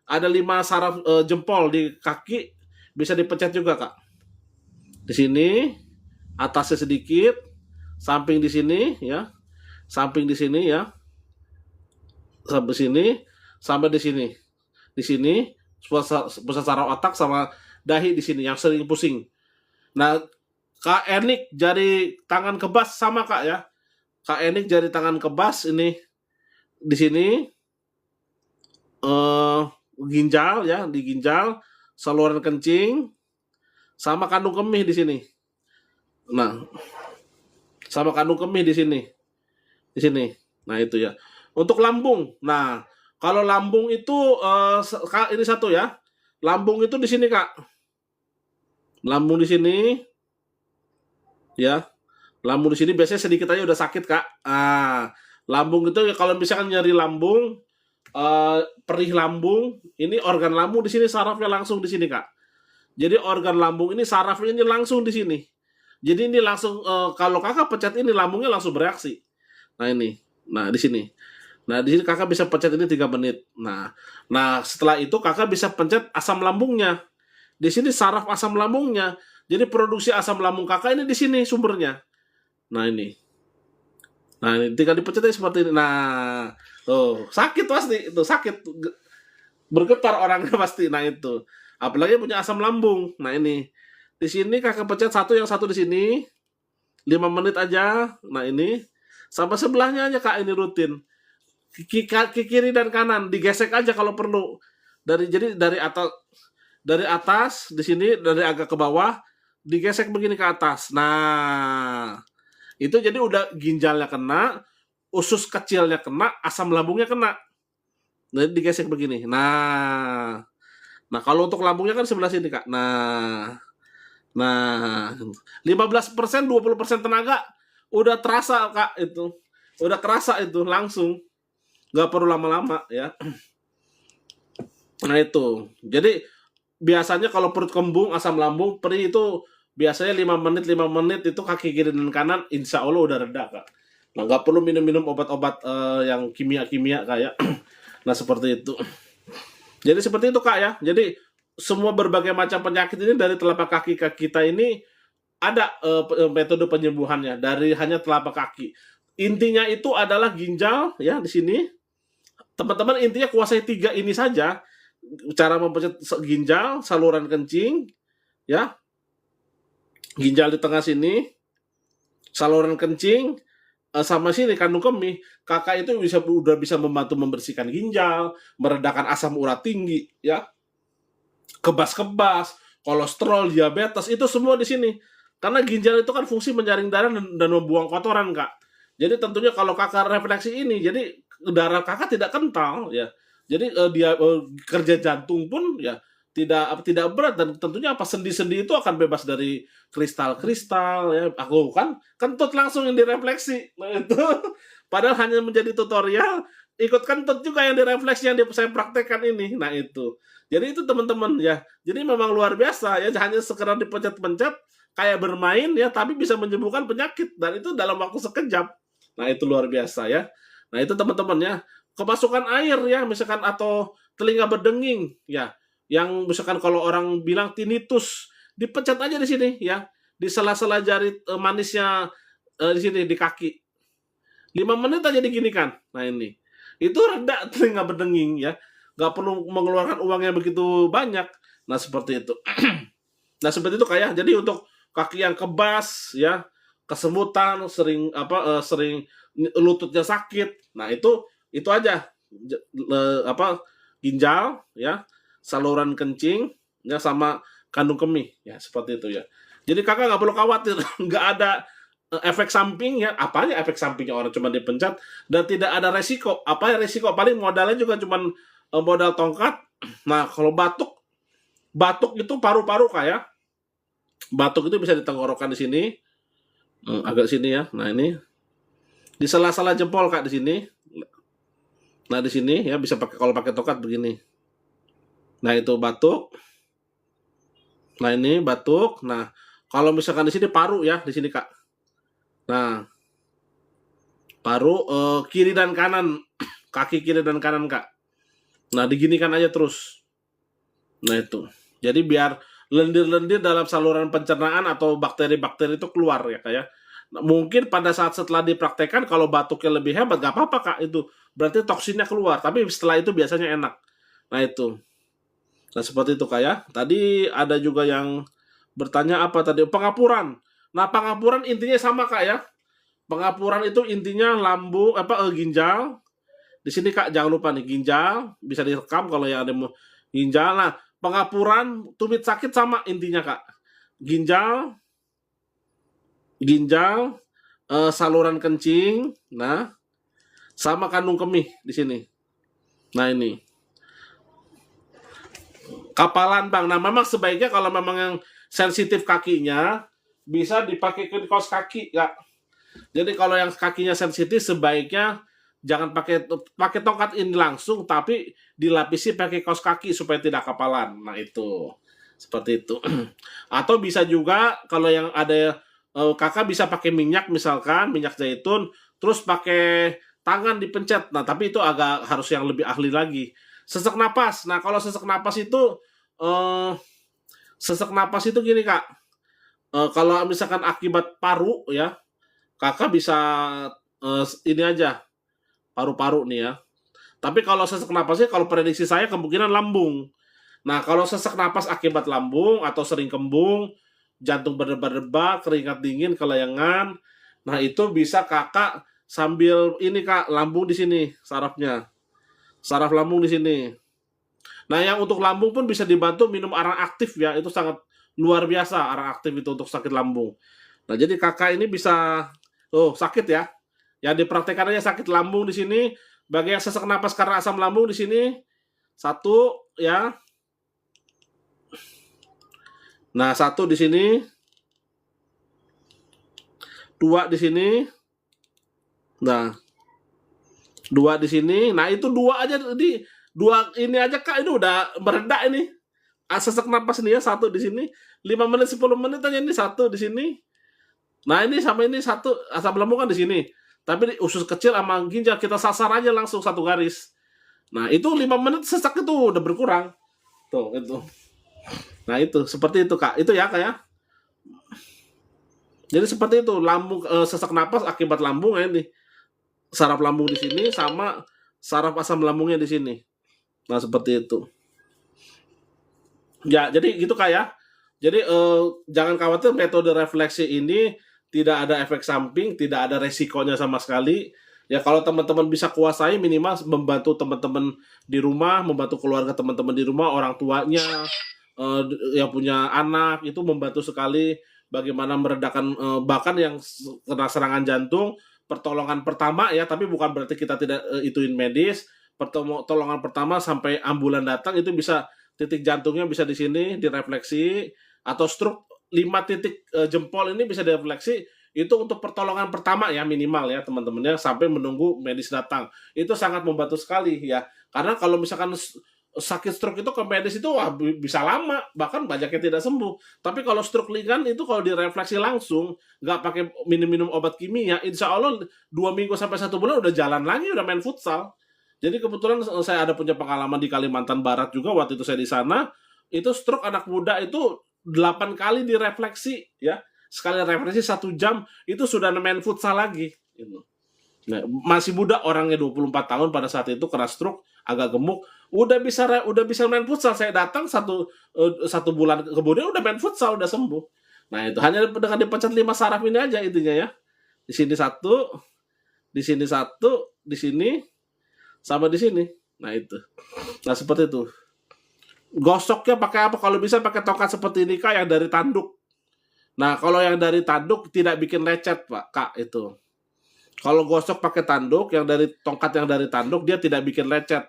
ada 5 saraf jempol di kaki bisa dipencet juga, Kak. Di sini, atasnya sedikit, samping di sini ya, samping di sini ya, sampai sini, sampai di sini. Di sini pusat saraf otak sama dahi di sini yang sering pusing. Nah, Kak Enik jari tangan kebas sama Kak ya. Kak Enik jari tangan kebas ini di sini ginjal ya, di ginjal, saluran kencing sama kandung kemih di sini. Nah, sama kandung kemih di sini. Di sini. Nah, itu ya. Untuk lambung. Nah, kalau lambung itu ini satu ya. Lambung itu di sini, Kak. Lambung di sini ya. Lambung di sini biasanya sedikit aja udah sakit, Kak. Lambung itu kalau misalkan nyeri lambung, perih lambung, ini organ lambung di sini sarafnya langsung di sini, Kak. Jadi organ lambung ini sarafnya ini langsung di sini. Jadi ini langsung kalau Kakak pencet ini lambungnya langsung bereaksi. Nah, ini. Nah, di sini. Nah, di sini Kakak bisa pencet ini 3 menit. Nah, setelah itu Kakak bisa pencet asam lambungnya. Di sini saraf asam lambungnya. Jadi produksi asam lambung Kakak ini di sini sumbernya. Nah, ini. Nah, ini tinggal dipencetnya seperti ini. Nah, tuh, sakit pasti. Itu sakit. Bergetar orangnya pasti. Nah, itu. Apalagi punya asam lambung. Nah, ini. Di sini Kakak pencet satu, yang satu di sini. 5 menit aja. Nah, ini. Sampai sebelahnya aja, Kak, ini rutin. Kaki kiri dan kanan digesek aja kalau perlu. Jadi dari atas di sini, dari agak ke bawah digesek begini ke atas. Nah, itu jadi udah ginjalnya kena, usus kecilnya kena, asam lambungnya kena. Jadi digesek begini. Nah kalau untuk lambungnya kan sebelah sini, Kak. Nah 15% 20% tenaga udah terasa, Kak, itu. Udah kerasa itu langsung. Nggak perlu lama-lama ya. Nah itu. Jadi biasanya kalau perut kembung, asam lambung, perih itu biasanya 5 menit itu kaki kiri dan kanan insya Allah udah reda, Kak. Nah nggak perlu minum-minum obat-obat yang kimia-kimia kayak. Nah seperti itu. Jadi seperti itu, Kak ya. Jadi semua berbagai macam penyakit ini dari telapak kaki kita ini ada metode penyembuhannya dari hanya telapak kaki. Intinya itu adalah ginjal ya di sini. Teman-teman intinya kuasai 3 ini saja. Cara mempencet ginjal, saluran kencing, ya. Ginjal di tengah sini, saluran kencing, sama sini kandung kemih. Kakak itu udah bisa membantu membersihkan ginjal, meredakan asam urat tinggi, ya. Kebas-kebas, kolesterol, diabetes, itu semua di sini. Karena ginjal itu kan fungsi menjaring darah dan membuang kotoran, Kak. Jadi tentunya kalau Kakak refleksi ini, jadi darah Kakak tidak kental, ya. Jadi dia kerja jantung pun ya tidak berat, dan tentunya sendi-sendi itu akan bebas dari kristal-kristal ya. Aku kan kentut langsung yang direfleksi. Nah, itu padahal hanya menjadi tutorial, ikut kentut juga yang direfleksi yang saya praktekkan ini. Nah, itu. Jadi itu teman-teman ya. Jadi memang luar biasa ya, hanya sekedar dipencet-pencet kayak bermain ya, tapi bisa menyembuhkan penyakit dan itu dalam waktu sekejap. Nah, itu luar biasa ya. Nah, itu teman-teman ya. Kemasukan air ya, misalkan, atau telinga berdenging ya. Yang misalkan kalau orang bilang tinnitus, dipencet aja di sini ya. Di sela-sela jari manisnya di sini di kaki. 5 menit aja diginikan. Nah, ini. Itu reda telinga berdenging ya. Nggak perlu mengeluarkan uang yang begitu banyak. Nah, seperti itu. Nah, seperti itu, kayak. Jadi untuk kaki yang kebas ya, kesemutan, sering lututnya sakit. Nah, itu aja ginjal ya, saluran kencing ya, sama kandung kemih ya, seperti itu ya. Jadi Kakak nggak perlu khawatir, nggak ada efek samping ya. Apanya efek sampingnya, orang cuma dipencet dan tidak ada resiko. Apa ya resiko? Paling modalnya juga cuma modal tongkat. Nah kalau batuk itu paru-paru, kayak batuk itu bisa di tenggorokan di sini, agak sini ya. Nah ini di sela-sela jempol, Kak, di sini. Nah di sini ya bisa pakai, kalau pakai tongkat begini. Nah, itu batuk. Nah, ini batuk. Nah, kalau misalkan di sini paru ya, di sini Kak. Nah, paru kiri dan kanan, kaki kiri dan kanan Kak. Nah, diginikan aja terus. Nah, itu. Jadi biar lendir-lendir dalam saluran pencernaan atau bakteri-bakteri itu keluar ya Kak ya. Nah, mungkin pada saat setelah dipraktekkan kalau batuknya lebih hebat gak apa-apa Kak itu. Berarti toksinnya keluar, tapi setelah itu biasanya enak. Nah, itu. Nah, seperti itu Kak ya. Tadi ada juga yang bertanya apa tadi? Pengapuran. Nah, pengapuran intinya sama Kak ya. Pengapuran itu intinya lambung ginjal. Di sini Kak jangan lupa nih ginjal bisa direkam kalau yang ada ginjal. Nah, pengapuran tumit sakit sama intinya Kak. Ginjal, ginjal, saluran kencing, nah sama kandung kemih di sini. Nah, ini kapalan Bang. Nah, memang sebaiknya kalau memang yang sensitif kakinya bisa dipakai ke kaos kaki ya. Jadi kalau yang kakinya sensitif sebaiknya jangan pakai tongkat ini langsung, tapi dilapisi pakai kaos kaki supaya tidak kapalan. Nah, itu seperti itu. Atau bisa juga kalau yang ada kakak bisa pakai minyak misalkan minyak zaitun, terus pakai tangan dipencet. Nah, tapi itu agak harus yang lebih ahli lagi. Sesak napas. Nah, kalau sesak napas itu eh, gini kak. Kalau misalkan akibat paru ya, kakak bisa ini aja paru-paru nih ya. Tapi kalau sesak napasnya kalau prediksi saya kemungkinan lambung. Nah, kalau sesak napas akibat lambung atau sering kembung, jantung berdebar-debar, keringat dingin, kelayangan, nah itu bisa kakak sambil ini kak lambung di sini sarafnya, saraf lambung di sini. Nah, yang untuk lambung pun bisa dibantu minum arang aktif ya, itu sangat luar biasa arang aktif itu untuk sakit lambung. Nah, jadi kakak ini bisa, oh sakit ya, ya dipraktekkan aja sakit lambung di sini, bagi yang sesak napas karena asam lambung di sini, satu ya, nah satu di sini, dua di sini, nah dua di sini, nah itu dua aja di dua ini aja kak ini udah meredak ini. Sesak napas nih ya satu di sini, 5 menit 10 menit aja ini satu di sini. Nah ini sama ini satu asam lambung kan di sini. Tapi di usus kecil sama ginjal kita sasar aja langsung satu garis. Nah itu 5 menit sesak itu udah berkurang. Tuh itu. Nah itu seperti itu kak. Itu ya kak ya. Jadi seperti itu lambung sesak napas akibat lambung ya ini. Saraf lambung di sini sama saraf asam lambungnya di sini. Nah seperti itu. Ya jadi gitu kak ya. Jadi jangan khawatir metode refleksi ini tidak ada efek samping, tidak ada resikonya sama sekali. Ya kalau teman-teman bisa kuasai minimal membantu teman-teman di rumah, membantu keluarga teman-teman di rumah, orang tuanya yang punya anak itu membantu sekali bagaimana meredakan bahkan yang kena serangan jantung, pertolongan pertama ya, tapi bukan berarti kita tidak ituin medis. Pertolongan pertama sampai ambulan datang itu bisa titik jantungnya bisa di sini direfleksi atau stroke 5 titik jempol ini bisa direfleksi itu untuk pertolongan pertama ya minimal ya teman-teman ya sampai menunggu medis datang. Itu sangat membantu sekali ya. Karena kalau misalkan sakit stroke itu ke medis itu wah bisa lama bahkan banyaknya tidak sembuh. Tapi kalau stroke ringan itu kalau direfleksi langsung nggak pakai minum-minum obat kimia, insya Allah 2 minggu sampai 1 bulan udah jalan lagi udah main futsal. Jadi kebetulan saya ada punya pengalaman di Kalimantan Barat juga waktu itu saya di sana, itu stroke anak muda itu 8 kali direfleksi ya. Sekali refleksi 1 jam itu sudah main futsal lagi gitu. Nah, masih muda orangnya 24 tahun pada saat itu kena stroke, agak gemuk, udah bisa main futsal. Saya datang 1 bulan kemudian udah main futsal, udah sembuh. Nah, itu hanya dengan dipencet 5 saraf ini aja intinya ya. Di sini satu, di sini satu, di sini sama di sini. Nah itu. Nah seperti itu. Gosoknya pakai apa? Kalau bisa pakai tongkat seperti ini kak yang dari tanduk. Nah kalau yang dari tanduk tidak bikin lecet pak kak itu. Kalau gosok pakai tanduk yang dari tongkat yang dari tanduk dia tidak bikin lecet.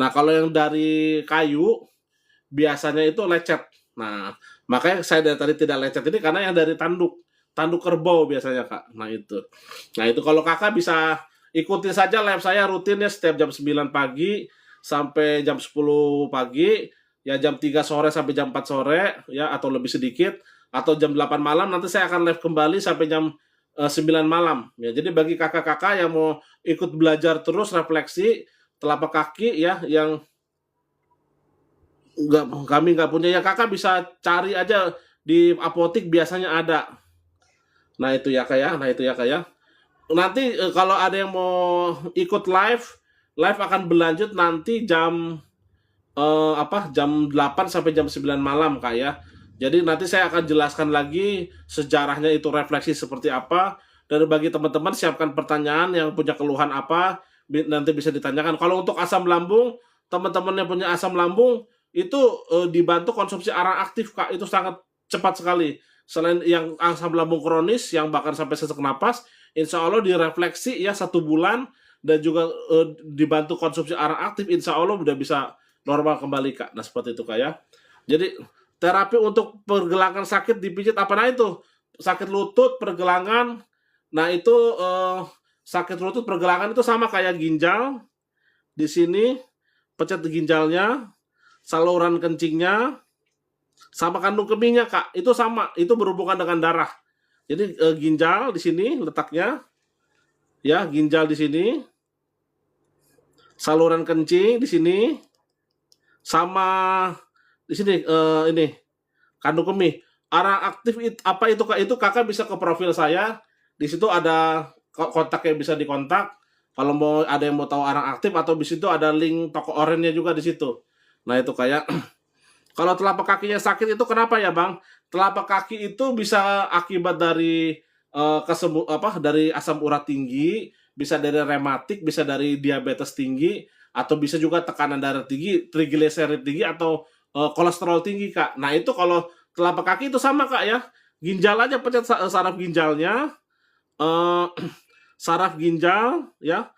Nah kalau yang dari kayu biasanya itu lecet. Nah makanya saya dari tadi tidak lecet ini karena yang dari tanduk. Tanduk kerbau biasanya kak. Nah itu kalau kakak bisa ikuti saja live saya rutin ya setiap jam 9 pagi sampai jam 10 pagi. ya jam 3 sore sampai jam 4 sore ya atau lebih sedikit, atau jam 8 malam nanti saya akan live kembali sampai jam 9 malam ya. Jadi bagi kakak-kakak yang mau ikut belajar terus refleksi telapak kaki ya, yang kami nggak punya ya, kakak bisa cari aja di apotik biasanya ada. Nah itu ya kak ya, nanti kalau ada yang mau ikut live akan berlanjut nanti jam jam 8 sampai jam 9 malam kak ya. Jadi nanti saya akan jelaskan lagi sejarahnya itu refleksi seperti apa. Dan bagi teman-teman siapkan pertanyaan, yang punya keluhan apa nanti bisa ditanyakan. Kalau untuk asam lambung, teman-teman yang punya asam lambung itu dibantu konsumsi arang aktif kak, itu sangat cepat sekali. Selain yang asam lambung kronis yang bahkan sampai sesak napas, insya Allah direfleksi ya 1 bulan, dan juga dibantu konsumsi arang aktif, insya Allah udah bisa normal kembali kak. Nah seperti itu kak ya. Jadi terapi untuk pergelangan sakit dipijit apa, nah itu sakit lutut pergelangan. Nah itu sakit lutut pergelangan itu sama kayak ginjal. Di sini pencet ginjalnya, saluran kencingnya, sama kandung kemihnya kak. Itu sama, itu berhubungan dengan darah. Jadi ginjal di sini letaknya, ya ginjal di sini, saluran kencing di sini, sama di sini ini kandung kemih. Arang aktif apa itu kak? Itu kakak bisa ke profil saya. Di situ ada kontak yang bisa dikontak. Kalau mau ada yang mau tahu arang aktif, atau di situ ada link toko orennya juga di situ. Nah itu kayak kalau telapak kakinya sakit itu kenapa ya bang? Telapak kaki itu bisa akibat dari dari asam urat tinggi, bisa dari rematik, bisa dari diabetes tinggi, atau bisa juga tekanan darah tinggi, trigliserid tinggi, atau kolesterol tinggi kak. Nah itu kalau telapak kaki itu sama kak ya. Ginjal aja pencet saraf ginjalnya, saraf ginjal ya,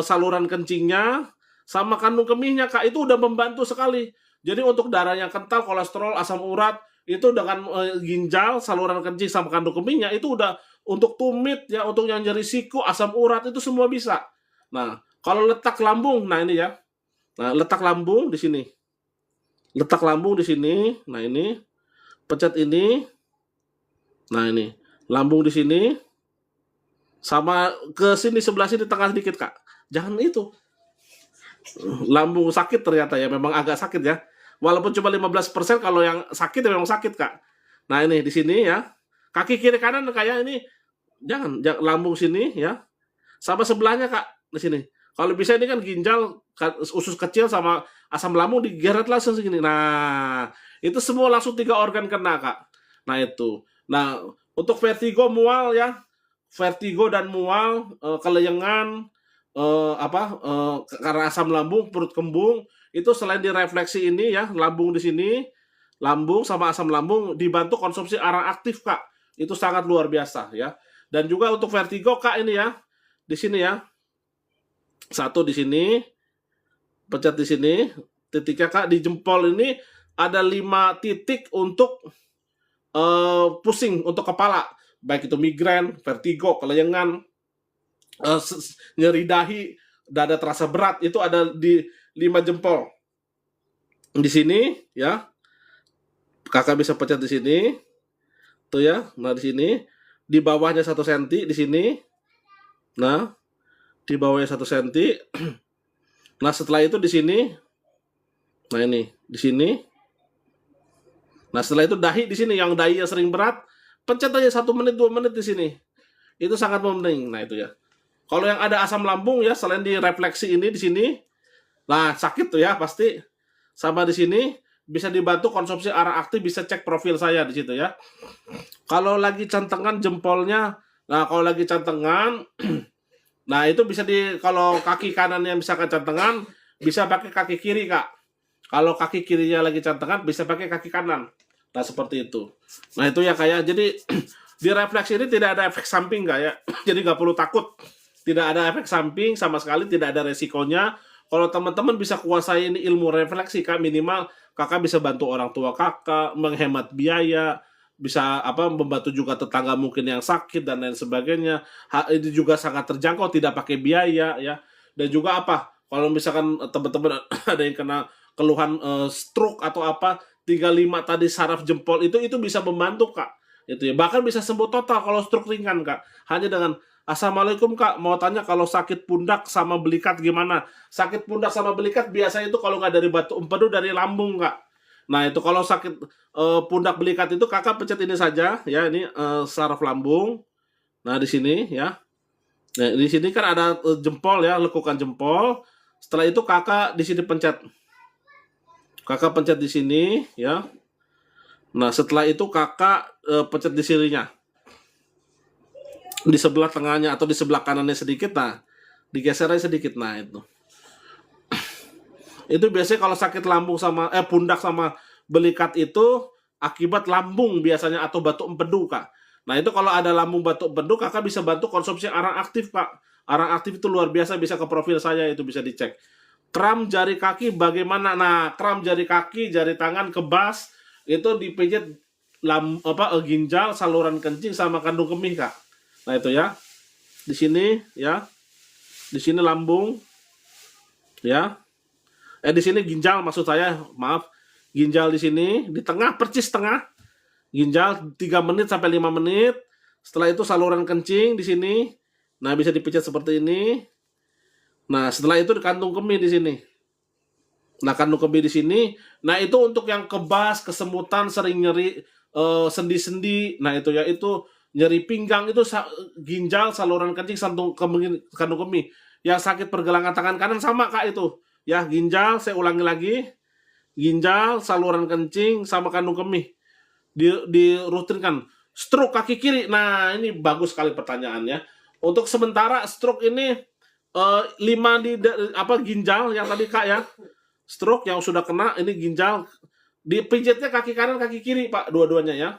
saluran kencingnya, sama kandung kemihnya kak, itu udah membantu sekali. Jadi untuk darah yang kental, kolesterol, asam urat, itu dengan ginjal, saluran kencing, sama kandung kemihnya, itu udah untuk tumit ya, untuk yang nyeri siku, asam urat, itu semua bisa. Nah kalau letak lambung, nah ini ya, nah letak lambung di sini, letak lambung di sini, nah ini pencet ini, nah ini lambung di sini, sama ke sini sebelah sini tengah sedikit kak, jangan itu lambung sakit ternyata ya, memang agak sakit ya, walaupun cuma 15%, kalau yang sakit ya memang sakit kak. Nah ini di sini ya, kaki kiri kanan kayak ini, jangan lambung sini ya, sama sebelahnya kak di sini. Kalau bisa ini kan ginjal, usus kecil, sama asam lambung digeret langsung segini. Nah itu semua langsung 3 organ kena kak. Nah itu. Nah untuk vertigo, mual ya, vertigo dan mual, keleyengan, karena asam lambung, perut kembung, itu selain direfleksi ini ya, lambung di sini, lambung sama asam lambung dibantu konsumsi arang aktif kak. Itu sangat luar biasa ya. Dan juga untuk vertigo kak ini ya, di sini ya, satu di sini, pencet di sini, titiknya kak di jempol ini ada 5 titik untuk pusing untuk kepala, baik itu migrain, vertigo, keleyengan, nyeri dahi, dada terasa berat, itu ada di 5 jempol. Di sini ya, kakak bisa pencet di sini, tuh ya. Nah di sini, di bawahnya 1 cm di sini. Nah, di bawahnya 1 cm. Nah setelah itu di sini, nah ini di sini. Nah setelah itu dahi di sini, yang dahinya sering berat, pencet aja 1 menit 2 menit di sini. Itu sangat penting. Nah itu ya. Kalau yang ada asam lambung ya, selain di refleksi ini di sini, nah sakit tuh ya pasti. Sama di sini bisa dibantu konsumsi arang aktif, bisa cek profil saya di situ ya. Kalau lagi centengan jempolnya, nah kalau lagi centengan, nah itu bisa kalau kaki kanan yang misalkan centengan, bisa pakai kaki kiri kak. Kalau kaki kirinya lagi centengan, bisa pakai kaki kanan. Nah seperti itu. Nah itu ya kayak, jadi di refleksi ini tidak ada efek samping kak ya. Jadi nggak perlu takut. Tidak ada efek samping sama sekali, tidak ada resikonya. Kalau teman-teman bisa kuasai ini ilmu refleksi kak, minimal kakak bisa bantu orang tua kakak, menghemat biaya, bisa membantu juga tetangga mungkin yang sakit dan lain sebagainya. Ini juga sangat terjangkau, tidak pakai biaya ya. Dan juga kalau misalkan teman-teman ada yang kena keluhan stroke atau apa, 35 tadi saraf jempol itu bisa membantu, Kak. Itu ya. Bahkan bisa sembuh total kalau stroke ringan, Kak. Hanya dengan Assalamualaikum Kak, mau tanya kalau sakit pundak sama belikat gimana? Sakit pundak sama belikat biasanya itu kalau nggak dari batu empedu dari lambung Kak. Nah itu kalau sakit pundak belikat itu Kakak pencet ini saja ya, ini saraf lambung. Nah di sini ya. Nah di sini kan ada jempol ya, lekukan jempol. Setelah itu Kakak di sini pencet. Kakak pencet di sini ya. Nah setelah itu Kakak pencet di sininya. Di sebelah tengahnya atau di sebelah kanannya sedikit, nah digeser aja sedikit, nah itu biasanya kalau sakit lambung sama pundak sama belikat itu akibat lambung biasanya atau batu empedu Kak. Nah itu kalau ada lambung batu empedu Kakak bisa bantu konsumsi arang aktif Kak. Arang aktif itu luar biasa, bisa ke profil saya, itu bisa dicek. Kram jari kaki bagaimana? Nah kram jari kaki, jari tangan kebas itu dipijit ginjal, saluran kencing sama kandung kemih Kak. Nah itu ya, di sini ya, di sini lambung, ya, di sini ginjal maksud saya, maaf, ginjal di sini, di tengah percis tengah, ginjal 3 menit sampai 5 menit. Setelah itu saluran kencing di sini, nah bisa dipijat seperti ini. Nah setelah itu di kantung kemih di sini. Nah kandung kemih di sini, nah itu untuk yang kebas, kesemutan, sering nyeri sendi-sendi, nah itu ya itu. Nyeri pinggang itu ginjal, saluran kencing, kandung kemih. Yang sakit pergelangan tangan kanan sama Kak itu. Ya, ginjal, saya ulangi lagi. Ginjal, saluran kencing, sama kandung kemih. Dirutinkan. Stroke kaki kiri. Nah, ini bagus sekali pertanyaannya. Untuk sementara stroke ini 5 di ginjal yang tadi Kak ya. Stroke yang sudah kena ini ginjal. Dipijitnya kaki kanan, kaki kiri Pak, dua-duanya ya.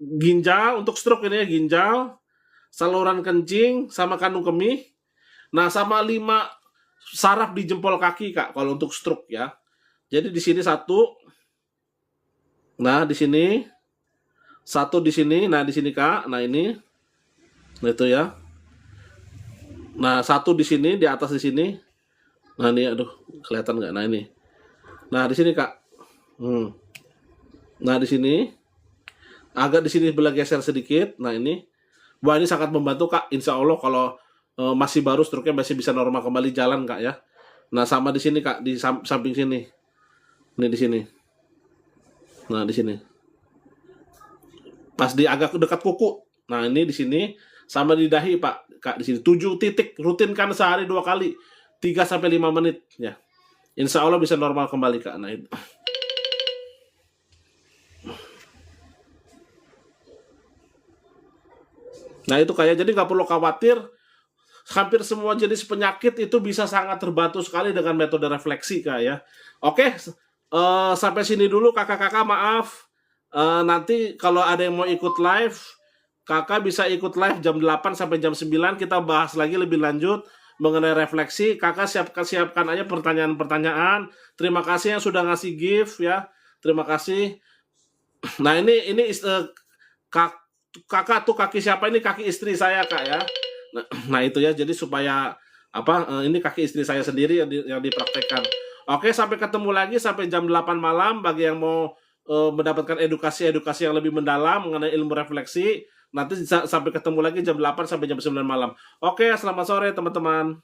Ginjal untuk stroke ini ya, ginjal, saluran kencing sama kandung kemih. Nah, sama 5 saraf di jempol kaki Kak kalau untuk stroke ya. Jadi di sini 1. Nah, di sini 1 di sini, nah di sini Kak. Nah, ini. Nah, itu ya. Nah, 1 di sini, di atas di sini. Nah, ini aduh, kelihatan nggak? Nah, ini. Nah, di sini Kak. Nah, di sini. Agak di sini sebelah geser sedikit. Nah ini, wah ini sangat membantu Kak. Insya Allah kalau masih baru stroke-nya masih bisa normal kembali jalan Kak ya. Nah sama di sini Kak, di samping sini. Ini di sini. Nah di sini. Pas di agak dekat kuku. Nah ini di sini sama di dahi Pak Kak di sini. 7 titik, rutinkan sehari 2 kali. 3 sampai 5 menit ya. Insya Allah bisa normal kembali Kak. Nah itu. Nah itu kayak jadi nggak perlu khawatir, hampir semua jenis penyakit itu bisa sangat terbantu sekali dengan metode refleksi Kak ya. Oke, sampai sini dulu kakak-kakak, maaf. Nanti kalau ada yang mau ikut live, kakak bisa ikut live jam 8 sampai jam 9, kita bahas lagi lebih lanjut mengenai refleksi. Kakak siapkan aja pertanyaan-pertanyaan. Terima kasih yang sudah ngasih gift ya. Terima kasih. Nah ini kakak tuh kaki siapa ini? Kaki istri saya Kak ya. Nah itu ya, jadi supaya ini kaki istri saya sendiri yang dipraktekkan. Oke, sampai ketemu lagi sampai jam 8 malam bagi yang mau mendapatkan edukasi yang lebih mendalam mengenai ilmu refleksi. Nanti sampai ketemu lagi jam 8 sampai jam 9 malam. Oke, selamat sore teman-teman.